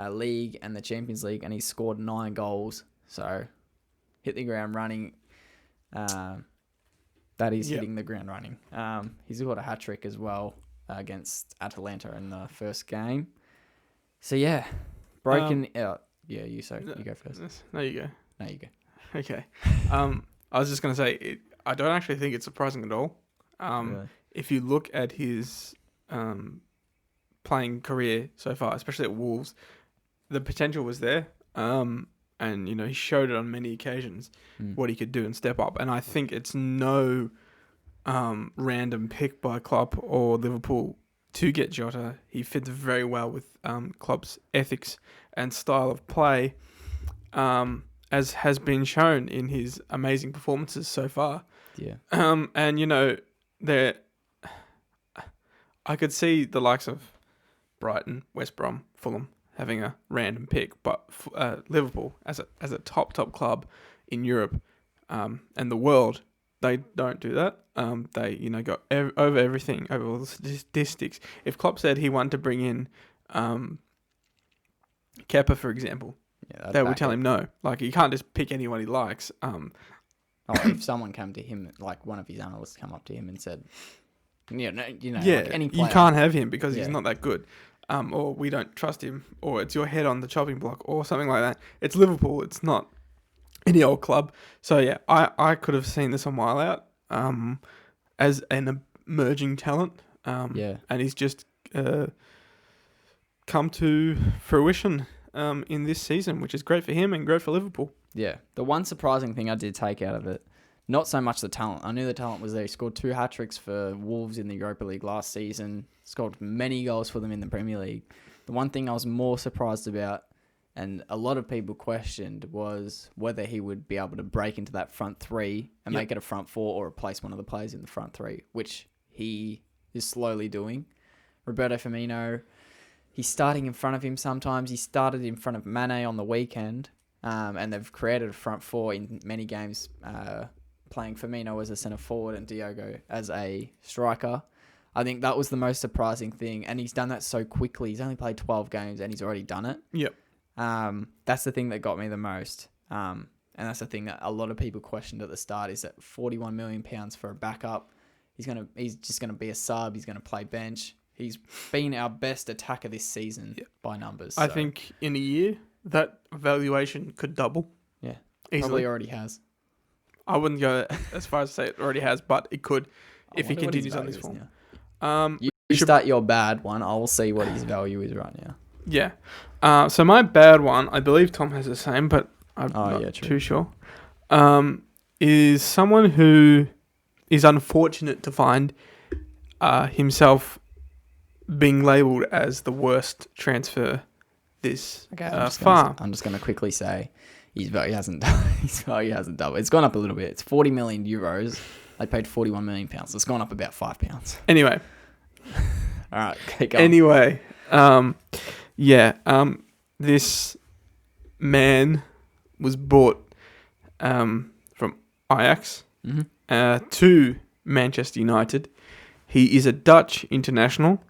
League and the Champions League, and he's scored 9 goals. So, hit the ground running. That is hitting the ground running. He's got a hat-trick as well against Atalanta in the first game. So, yeah. You go first. No, you go. No, you go. Okay. I was just going to say, I don't actually think it's surprising at all. Really? If you look at his playing career so far, especially at Wolves, the potential was there. And, he showed it on many occasions what he could do and step up. And I think it's no random pick by Klopp or Liverpool to get Jota. He fits very well with Klopp's ethics and style of play, as has been shown in his amazing performances so far. Yeah. And, I could see the likes of Brighton, West Brom, Fulham having a random pick, but Liverpool as a top club in Europe and the world, they don't do that. They go over everything, over all the statistics. If Klopp said he wanted to bring in Kepa, for example, they would tell him no. Like, he can't just pick anyone he likes. If someone came to him, like one of his analysts come up to him and said, like any player, you can't have him because he's not that good. Or we don't trust him, or it's your head on the chopping block, or something like that. It's Liverpool. It's not any old club. So, yeah, I could have seen this a mile out as an emerging talent. And he's just come to fruition in this season, which is great for him and great for Liverpool. Yeah. The one surprising thing I did take out of it, not so much the talent. I knew the talent was there. He scored 2 hat-tricks for Wolves in the Europa League last season. Scored many goals for them in the Premier League. The one thing I was more surprised about, and a lot of people questioned, was whether he would be able to break into that front 3 and make it a front 4 or replace one of the players in the front 3, which he is slowly doing. Roberto Firmino, he's starting in front of him sometimes. He started in front of Mane on the weekend, and they've created a front 4 in many games, playing Firmino as a centre forward and Diogo as a striker. I think that was the most surprising thing, and he's done that so quickly. He's only played 12 games, and he's already done it. Yep. That's the thing that got me the most, and that's the thing that a lot of people questioned at the start, is that £41 million for a backup. He's just gonna be a sub. He's gonna play bench. He's been our best attacker this season by numbers. I think in a year that valuation could double. Yeah, easily. Probably already has. I wouldn't go as far as to say it already has, but it could if he continues on this form. You start your bad one. I will see what his value is right now. Yeah. So my bad one, I believe Tom has the same, but I'm not too sure. Is someone who is unfortunate to find himself being labelled as the worst transfer this far. I'm just going to quickly say his value hasn't doubled. It's gone up a little bit. It's 40 million euros. They paid 41 million pounds. It's gone up about £5. Anyway. All right, keep going. Anyway, this man was bought from Ajax to Manchester United. He is a Dutch international.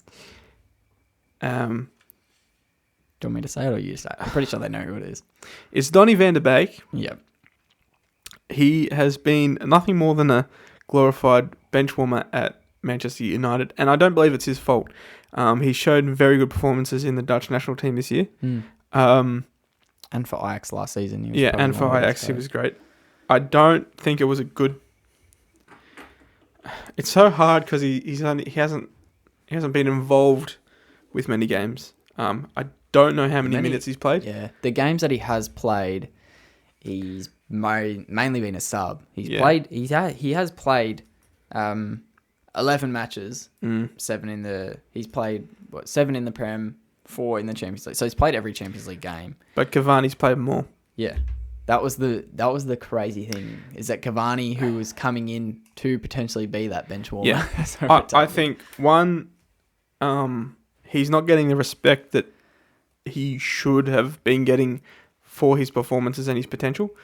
Do you want me to say it or you say it? I'm pretty sure they know who it is. It's Donny van der Beek. Yep. He has been nothing more than a glorified bench warmer at Manchester United, and I don't believe it's his fault. He showed very good performances in the Dutch national team this year. And for Ajax last season, he was Yeah, probably and for one of the Ajax, best he players. was great. I don't think it was a good. It's so hard because he hasn't been involved with many games. I don't know how many minutes he's played. Yeah, the games that he has played, he's mainly been a sub. Yeah. He has played 11 matches, Mm. he's played 7 in the Prem, 4 in the Champions League. So he's played every Champions League game. But Cavani's played more. Yeah. That was the crazy thing, is that Cavani, who was coming in to potentially be that bench warmer. Yeah. I think he's not getting the respect that he should have been getting for his performances and his potential.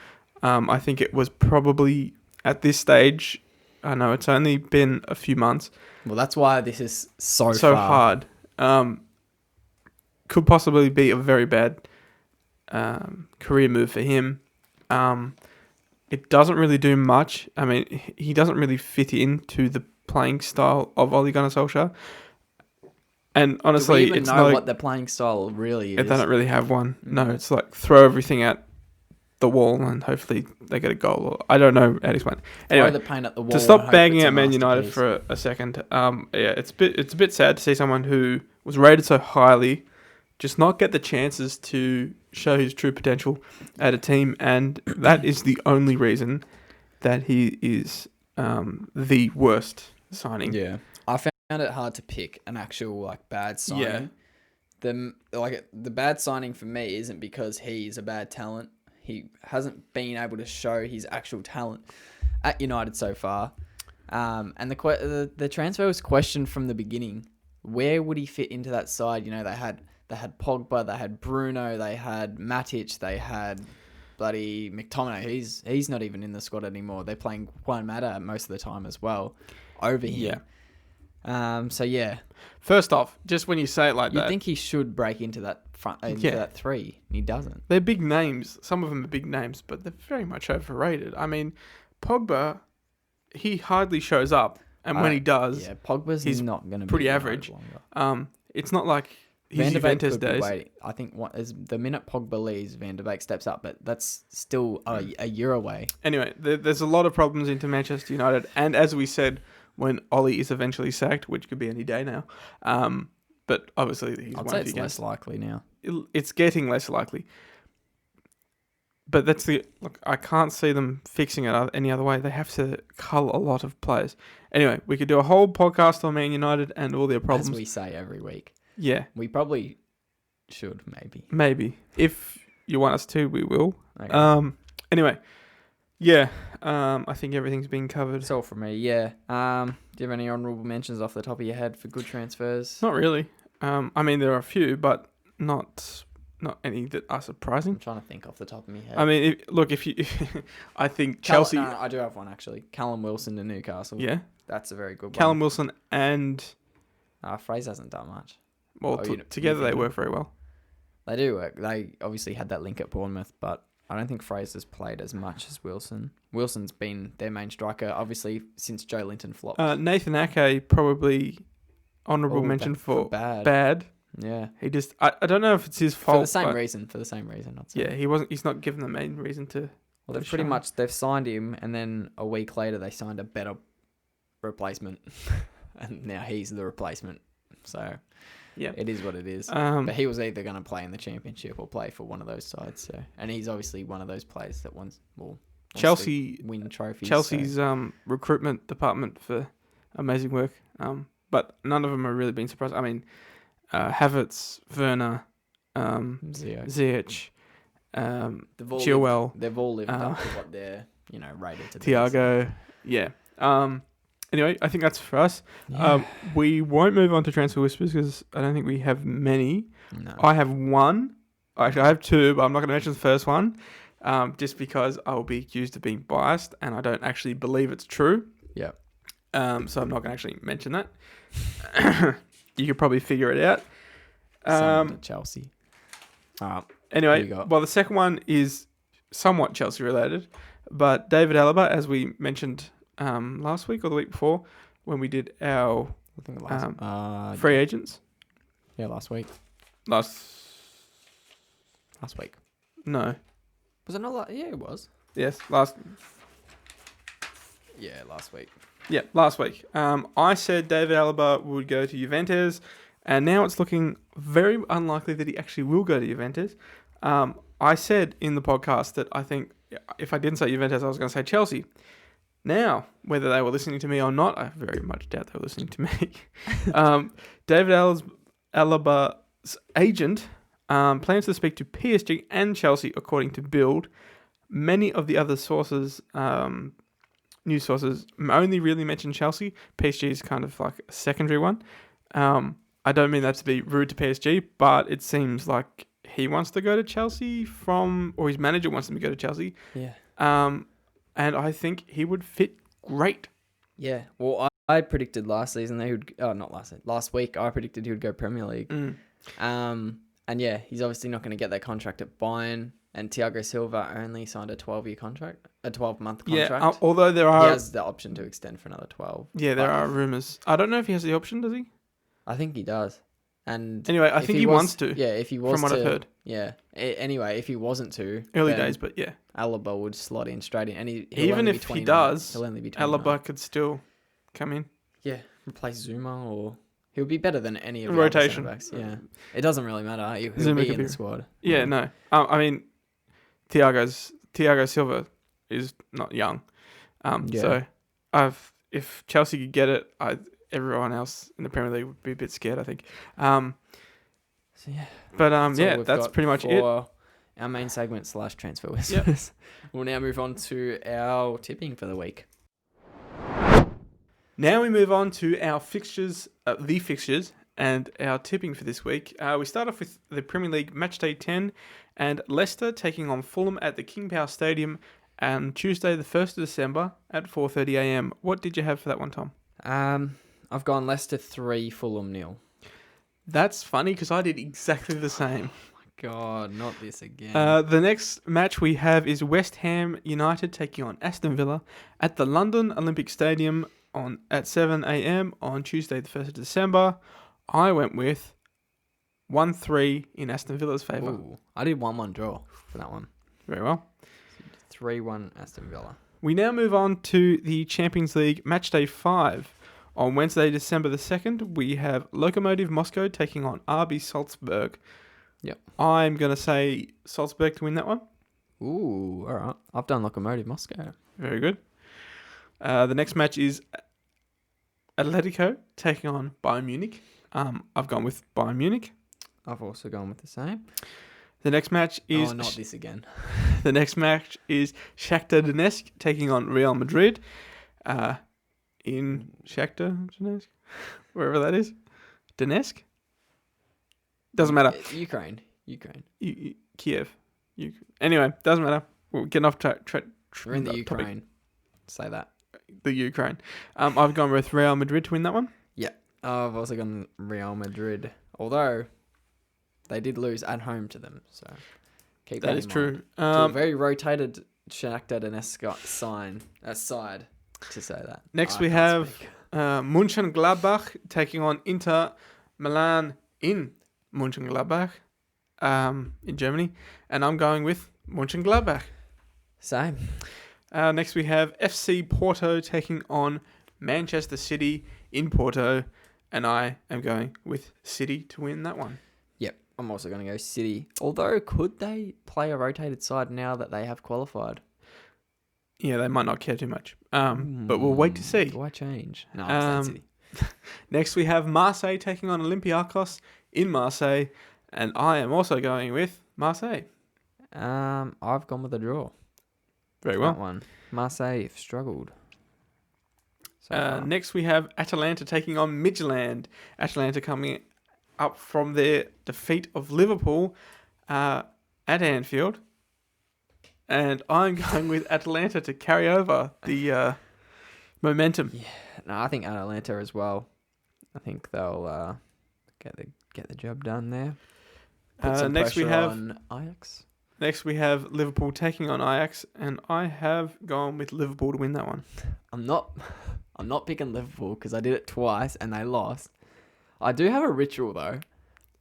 I think it was probably at this stage. I know it's only been a few months. Well, that's why this is so hard. Could possibly be a very bad career move for him. It doesn't really do much. I mean, he doesn't really fit into the playing style of Ole Gunnar Solskjaer. And honestly, do we even it's know not what the playing style really is? They don't really have one. No, it's like throw everything at the wall and hopefully they get a goal. Or, I don't know how to explain. Anyway, throw the paint at the wall. to stop banging at Man United for a second, it's a bit sad to see someone who was rated so highly just not get the chances to show his true potential at a team, and that is the only reason that he is the worst signing. Yeah, I found it hard to pick an actual bad signing. Yeah. The bad signing for me isn't because he's a bad talent. He hasn't been able to show his actual talent at United so far. And the transfer was questioned from the beginning. Where would he fit into that side? You know, they had Pogba, they had Bruno, they had Matic, they had bloody McTominay. He's not even in the squad anymore. They're playing Juan Mata most of the time as well over him. Yeah. So yeah. First off, just when you say it like that, you think he should break into that that 3, and he doesn't. They're big names. Some of them are big names, but they're very much overrated. I mean, Pogba, he hardly shows up, and when he does, Pogba's he's not going to be pretty average. It's not like his Juventus days. I think the minute Pogba leaves, Van de Beek steps up, but that's still a year away. Anyway, there's a lot of problems into Manchester United, and as we said, when Ollie is eventually sacked, which could be any day now, but obviously he's I'd won say a few it's games. less likely now. It's getting less likely. But I can't see them fixing it any other way. They have to cull a lot of players. Anyway, we could do a whole podcast on Man United and all their problems. As we say every week. Yeah. We probably should, maybe. Maybe. If you want us to, we will. Okay. Anyway. Yeah. I think everything's been covered. That's all from me, yeah. Do you have any honourable mentions off the top of your head for good transfers? Not really. I mean, there are a few, but not any that are surprising. I'm trying to think off the top of my head. I mean, I think Chelsea... No, I do have one, actually. Callum Wilson to Newcastle. Yeah? That's a very good one. Callum Wilson and... Fraser hasn't done much. Well, together they work very well. They do work. They obviously had that link at Bournemouth, but I don't think Fraser's played as much as Wilson. Wilson's been their main striker, obviously, since Joe Linton flopped. Nathan Ake, probably honourable mention for bad. Yeah. He just... I don't know if it's his fault. For the same reason, I'd say. Yeah, he's not given the main reason to... Well, they've signed him, and then a week later they signed a better replacement. And now he's the replacement. So... Yeah, it is what it is. But he was either going to play in the Championship or play for one of those sides. So, and he's obviously one of those players that wants Chelsea to win trophies. Chelsea's recruitment department for amazing work. But none of them have really been surprised. I mean, Havertz, Werner, Ziyech, Chilwell. They've all lived up to what they're rated to be. Thiago, yeah. Anyway, I think that's for us. Yeah. We won't move on to Transfer Whispers because I don't think we have many. No. I have one. Actually, I have two, but I'm not going to mention the first one just because I will be accused of being biased and I don't actually believe it's true. Yeah. So I'm not going to actually mention that. You could probably figure it out. Chelsea. Anyway, well, the second one is somewhat Chelsea related, but David Alaba, as we mentioned last week or the week before when we did our free agents. Yeah, last week. Last No. Was it not? Yeah, it was. Yes, last Last week. Yeah, last week. I said David Alaba would go to Juventus, and now it's looking very unlikely that he actually will go to Juventus. I said in the podcast that I think if I didn't say Juventus, I was going to say Chelsea. Now, whether they were listening to me or not, I very much doubt they were listening to me. David Alaba's agent plans to speak to PSG and Chelsea, according to Bild. Many of the other sources, news sources, only really mention Chelsea. PSG is kind of like a secondary one. I don't mean that to be rude to PSG, but it seems like he wants to go to Chelsea or his manager wants him to go to Chelsea. Yeah. And I think he would fit great. Yeah. Well, I predicted last season that he would. Oh, not last season. Last week, I predicted he would go Premier League. And yeah, he's obviously not going to get that contract at Bayern. And Thiago Silva only signed a 12-month contract. Yeah, although there are... He has the option to extend for another 12. Yeah, there are rumours. I don't know if he has the option, does he? I think he does. And anyway, I think he wants to. Yeah, if he was from what I've heard. Yeah. Anyway, if he wasn't to... Early days, but yeah. Alaba would slot in straight in. And even if he does, he'll only be 29. Alaba could still come in. Yeah, replace Zuma or... He'll be better than any of the rotation. Other centre-backs. Yeah. It doesn't really matter. He'll Zuma be in the squad. Yeah, no. I mean... Thiago Silva is not young, so if Chelsea could get it, everyone else in the Premier League would be a bit scared, I think. That's pretty much it. Our main segment / transfer whispers. Yep. We'll now move on to our tipping for the week. Now we move on to our fixtures, and our tipping for this week. We start off with the Premier League Matchday 10 and Leicester taking on Fulham at the King Power Stadium on Tuesday the 1st of December at 4:30am. What did you have for that one, Tom? I've gone Leicester 3, Fulham 0. That's funny because I did exactly the same. Oh my God, not this again. The next match we have is West Ham United taking on Aston Villa at the London Olympic Stadium at 7am on Tuesday the 1st of December. I went with 1-3 in Aston Villa's favour. I did 1-1 draw for that one. Very well. 3-1 Aston Villa. We now move on to the Champions League Matchday 5. On Wednesday, December the 2nd, we have Lokomotiv Moscow taking on RB Salzburg. Yep. I'm going to say Salzburg to win that one. Ooh, all right. I've done Lokomotiv Moscow. Very good. The next match is Atletico taking on Bayern Munich. I've gone with Bayern Munich. I've also gone with the same. The next match is... Oh, not this again. The next match is Shakhtar Donetsk taking on Real Madrid. In Shakhtar Donetsk? Wherever that is. Donetsk? Doesn't matter. Ukraine. Kiev. Anyway, doesn't matter. We're getting off track. We're in the Ukraine. Say that. The Ukraine. I've gone with Real Madrid to win that one. Yeah. I've also gone Real Madrid. Although they did lose at home to them, so keep that in mind. True. To a very rotated Shakhtar Donetsk side to say that. Next we have Mönchengladbach taking on Inter Milan in Mönchengladbach in Germany, and I'm going with Mönchengladbach. Same. Next we have FC Porto taking on Manchester City in Porto, and I am going with City to win that one. Yep, I'm also going to go City. Although, could they play a rotated side now that they have qualified? Yeah, they might not care too much. But we'll wait to see. Why change? No, I'm City. Next we have Marseille taking on Olympiacos in Marseille, and I am also going with Marseille. I've gone with a draw. Very well. That one. Marseille have struggled. Next we have Atalanta taking on Midtjylland. Atalanta coming up from their defeat of Liverpool at Anfield. And I'm going with Atalanta to carry over the momentum. Yeah, no, I think Atalanta as well. I think they'll get the job done there. Next we have on Ajax. Next we have Liverpool taking on Ajax, and I have gone with Liverpool to win that one. I'm not picking Liverpool because I did it twice and they lost. I do have a ritual though,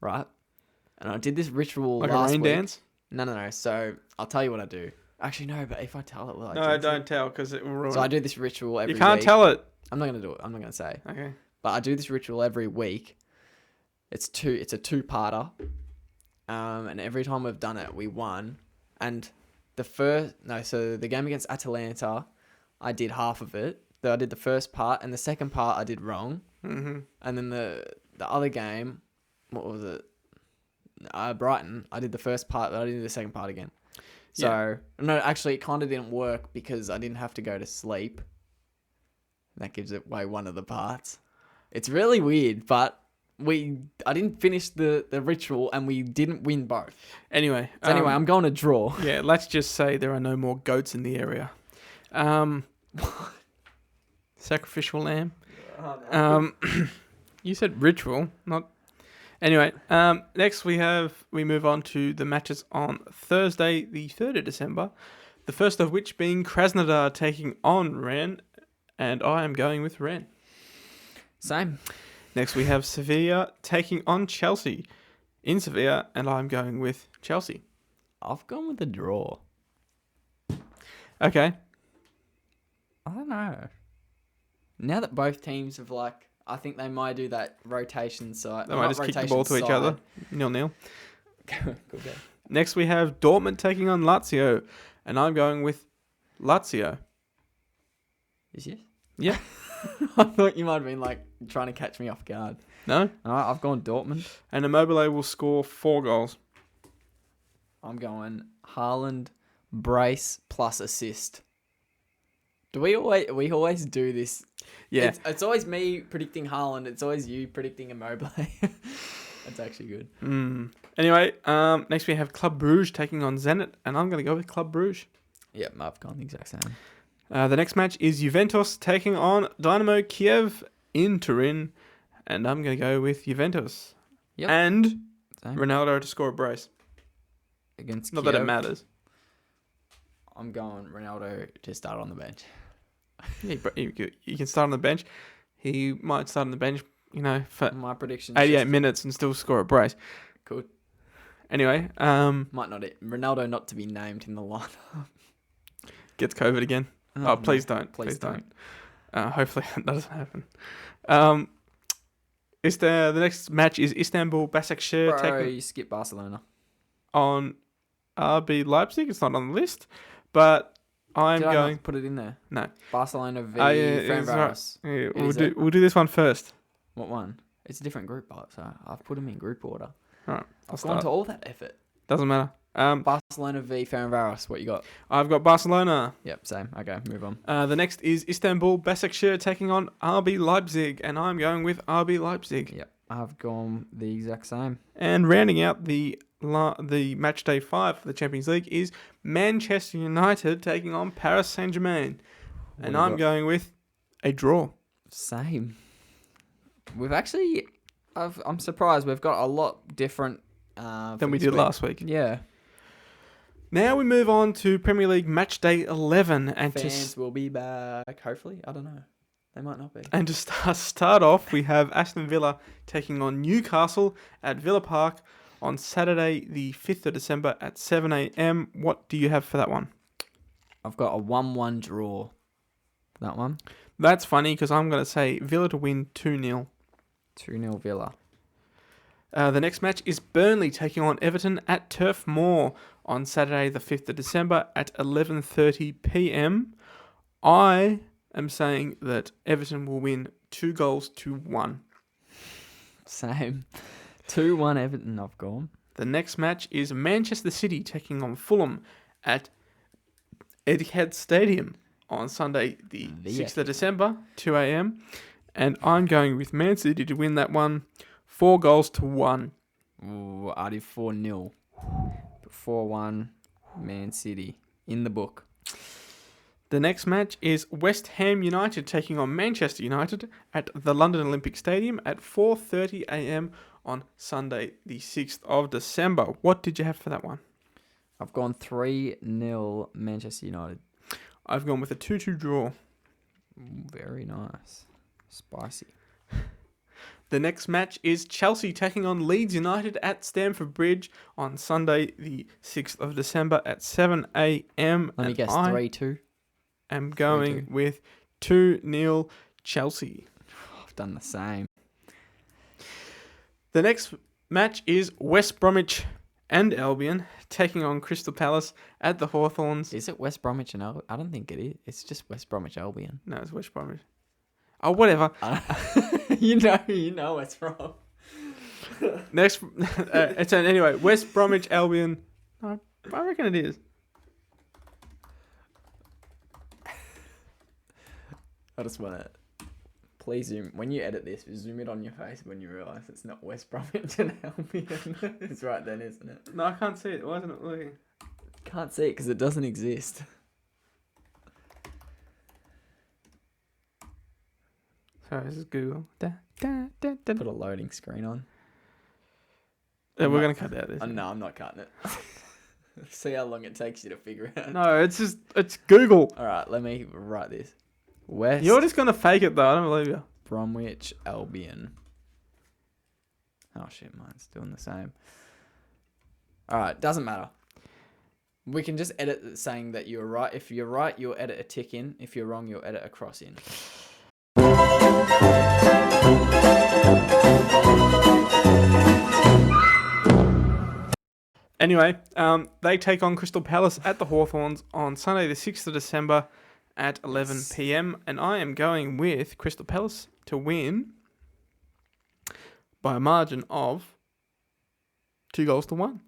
right? And I did this ritual like last a rain week. dance? No. So I'll tell you what I do. Actually, no. But if I tell it, will I? No, jinx it? don't tell because it will ruin So I it. do this ritual every You can't week. tell it. I'm not gonna do it. I'm not gonna say. Okay. But I do this ritual every week. It's a two-parter. And every time we've done it, we won. And so the game against Atalanta, I did half of it. I did the first part, and the second part I did wrong. Mm-hmm. And then the other game, what was it? Brighton, I did the first part, but I did the second part again. So, no, actually, it kind of didn't work because I didn't have to go to sleep. That gives it away one of the parts. It's really weird, but I didn't finish the ritual and we didn't win both. Anyway. I'm going to draw. Yeah, let's just say there are no more goats in the area. Sacrificial lamb. You said ritual, not... Anyway, next we move on to the matches on Thursday, the 3rd of December. The first of which being Krasnodar taking on Rennes, and I am going with Rennes. Same. Next we have Sevilla taking on Chelsea in Sevilla, and I'm going with Chelsea. I've gone with a draw. Okay. I don't know. Now that both teams have I think they might do that rotation side. They might just kick the ball to each other. 0-0. Good game. Next we have Dortmund taking on Lazio, and I'm going with Lazio. Is yes? Yeah. I thought you might have been trying to catch me off guard. No? Alright, I've gone Dortmund. And Immobile will score 4 goals. I'm going Haaland, brace plus assist. Do we always do this? Yeah. It's always me predicting Haaland. It's always you predicting Immobile. That's actually good. Anyway, next we have Club Brugge taking on Zenit, and I'm going to go with Club Brugge. Yep, I've gone the exact same. The next match is Juventus taking on Dynamo Kiev in Turin, and I'm going to go with Juventus. Yep. And Same. Ronaldo to score a brace. Against Not Kiev. that it matters. I'm going Ronaldo to start on the bench. Yeah, but you can start on the bench. He might start on the bench, for My prediction. 88 minutes and still score a brace. Cool. Anyway, Might not it. Ronaldo not to be named in the lineup. gets COVID again. Oh, please don't. Please don't. Hopefully that doesn't happen. The next match is Istanbul Başakşehir taking You skip Barcelona. on RB Leipzig. It's not on the list, but I'm Did I going. not put it in there? No. Barcelona v. it's Ferencváros. right. Yeah, Is it? we'll do this one first. What one? It's a different group, so I've put them in group order. All right, I've gone to all that effort. Doesn't matter. Barcelona v. Ferencváros. What you got? I've got Barcelona. Yep, same. Okay, move on. The next is Istanbul Başakşehir taking on RB Leipzig, and I'm going with RB Leipzig. Yep, I've gone the exact same. And rounding out the match day 5 for the Champions League is Manchester United taking on Paris Saint-Germain, and I'm going with a draw. Same. We've actually, I'm surprised we've got a lot different than we did last week. Yeah. Now we move on to Premier League match day 11, and Fans will be back. Hopefully, I don't know. They might not be. And to start off, we have Aston Villa taking on Newcastle at Villa Park on Saturday, the 5th of December at 7 a.m. What do you have for that one? I've got a 1-1 draw. That one. That's funny because I'm going to say Villa to win 2-0. 2-0 Villa. The next match is Burnley taking on Everton at Turf Moor on Saturday, the 5th of December at 11:30 p.m. I am saying that Everton will win 2-1. Same. 2-1 Everton, I've gone. The next match is Manchester City taking on Fulham at Etihad Stadium on Sunday, the 6th of December, 2 a.m. And I'm going with Man City to win that one, 4-1. Ooh, I did 4-0. 4-1 Man City in the book. The next match is West Ham United taking on Manchester United at the London Olympic Stadium at 4:30 a.m. on Sunday, the 6th of December. What did you have for that one? I've gone 3-0 Manchester United. I've gone with a 2-2 draw. Very nice. Spicy. The next match is Chelsea taking on Leeds United at Stamford Bridge on Sunday, the 6th of December at 7 a.m. Let me guess, 3-2. I'm going with 2-0 Chelsea. I've done the same. The next match is West Bromwich and Albion taking on Crystal Palace at the Hawthorns. Is it West Bromwich and Albion? I don't think it is. It's just West Bromwich Albion. No, it's West Bromwich. Oh, whatever. You know it's wrong. Next, anyway, West Bromwich Albion. I reckon it is. I just want to please zoom. When you edit this, zoom it on your face when you realise it's not West Bromwich and Albion. It's right then, isn't it? No, I can't see it. Why isn't it looking? Can't see it because it doesn't exist. Sorry, this is Google. Put Put a loading screen on. We're going to cut out this. No, I'm not cutting it. See how long it takes you to figure it out. No, it's Google. All right, let me write this. West You're just going to fake it, though. I don't believe you. Bromwich Albion. Oh, shit, mine's doing the same. All right, doesn't matter. We can just edit it saying that you're right. If you're right, you'll edit a tick in. If you're wrong, you'll edit a cross in. Anyway, they take on Crystal Palace at the Hawthorns on Sunday the 6th of December at 11 p.m. And I am going with Crystal Palace to win by a margin of 2-1.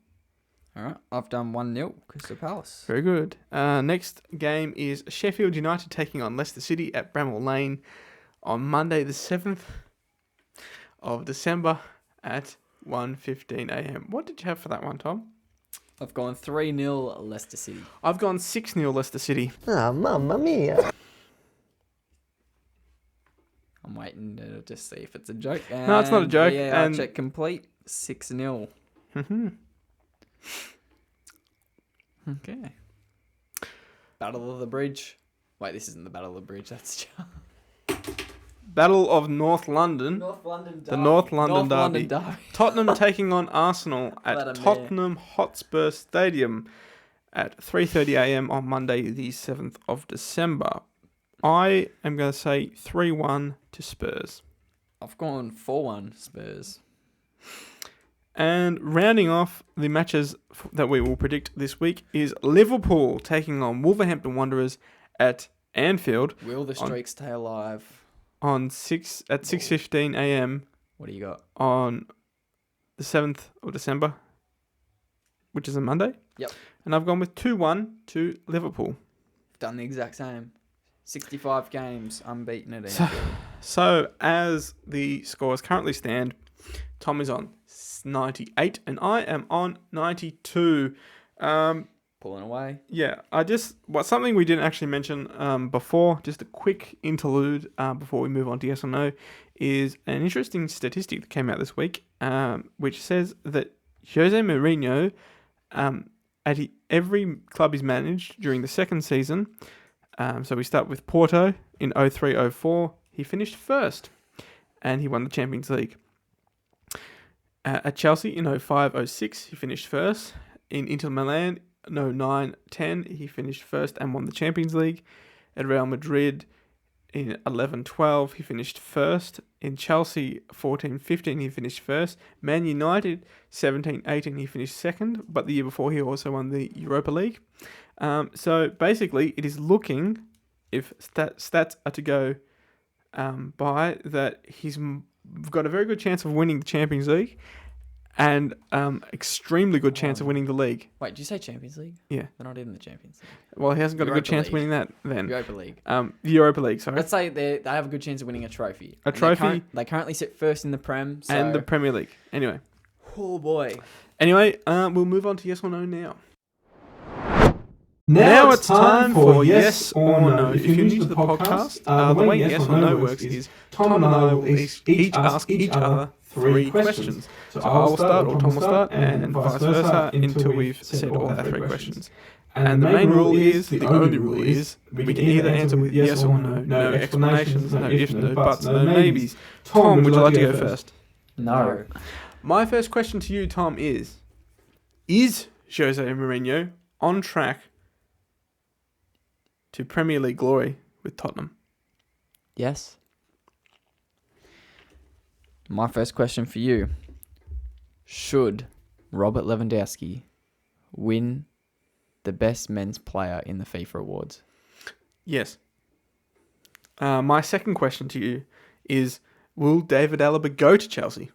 All right, I've done 1-0 Crystal Palace. Very good. Next game is Sheffield United taking on Leicester City at Bramall Lane on Monday the 7th of December at 1:15 a.m. What did you have for that one, Tom? I've gone 3-0 Leicester City. I've gone 6-0 Leicester City. Ah, mamma mia. I'm waiting to just see if it's a joke. No, it's not a joke. Yeah, And check complete. 6-0. Okay. Battle of the Bridge. Wait, this isn't the Battle of the Bridge. That's Battle of North London. North London Derby. The North London Derby. Derby. Tottenham taking on Arsenal at Tottenham Hotspur Stadium at 3:30 a.m. on Monday the 7th of December. I am going to say 3-1 to Spurs. I've gone 4-1 Spurs. And rounding off the matches that we will predict this week is Liverpool taking on Wolverhampton Wanderers at Anfield. Will the streak stay alive? At 6:15 a.m. What do you got? On the 7th of December, which is a Monday. Yep. And I've gone with 2-1 to Liverpool. Done the exact same. 65 games, unbeaten at Anfield. So as the scores currently stand, Tom is on 98 and I am on 92. Pulling away. Yeah, something we didn't actually mention before, just a quick interlude before we move on to yes or no, is an interesting statistic that came out this week, which says that Jose Mourinho, at every club he's managed during the second season, so we start with Porto in 03-04, he finished first, and he won the Champions League. At Chelsea in 05-06, he finished first. In Inter Milan, 09-10, he finished first and won the Champions League. At Real Madrid in 11-12, he finished first. In Chelsea, 14-15, he finished first. Man United, 17-18, he finished second. But the year before, he also won the Europa League. So basically, it is looking, if stats are to go by, that he's got a very good chance of winning the Champions League. And extremely good chance of winning the league. Wait, did you say Champions League? Yeah. They're not in the Champions League. Well, he hasn't got a good chance League. winning that then. Europa League. The Europa League, sorry. Let's say they have a good chance of winning a trophy. A trophy. They currently sit first in the Prem. So... And the Premier League. Anyway. Oh, boy. Anyway, we'll move on to yes or no now. Now it's time for yes or no. If you're new to the podcast, the way yes or no works is Tom and I will each ask each other 3 questions. So I will start or Tom will start and vice versa until we've said all our 3 questions. And the main rule is, the only rule is, we can either answer with yes or no. No explanations, no ifs, no buts, no maybes. Tom, would you like to go first? No. My first question to you, Tom, is Jose Mourinho on track to Premier League glory with Tottenham? Yes. My first question for you. Should Robert Lewandowski win the best men's player in the FIFA awards? Yes. My second question to you is, will David Alaba go to Chelsea?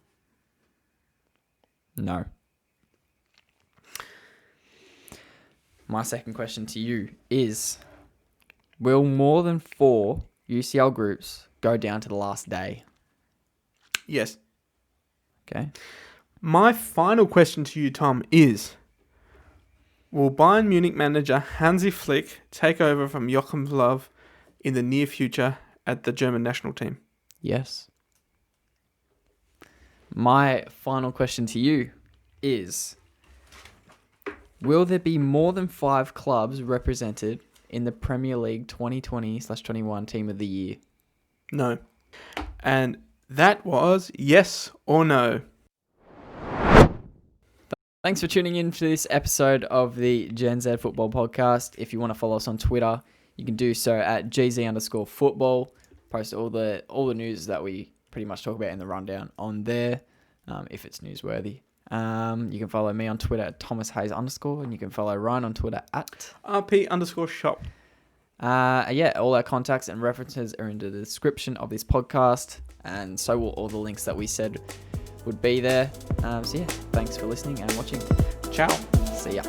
No. My second question to you is, will more than 4 UCL groups go down to the last day? Yes. Okay. My final question to you, Tom, is, will Bayern Munich manager Hansi Flick take over from Joachim Löw in the near future at the German national team? Yes. My final question to you is, will there be more than 5 clubs represented in the Premier League 2020/21 Team of the Year? No. And that was yes or no. Thanks for tuning in to this episode of the Gen Z Football Podcast. If you want to follow us on Twitter, you can do so at gz_football. Post all the news that we pretty much talk about in the rundown on there, if it's newsworthy. You can follow me on Twitter at ThomasHayes_, and you can follow Ryan on Twitter at RP_shop. All our contacts and references are in the description of this podcast, and so will all the links that we said would be there. Thanks for listening and watching. Ciao. See ya.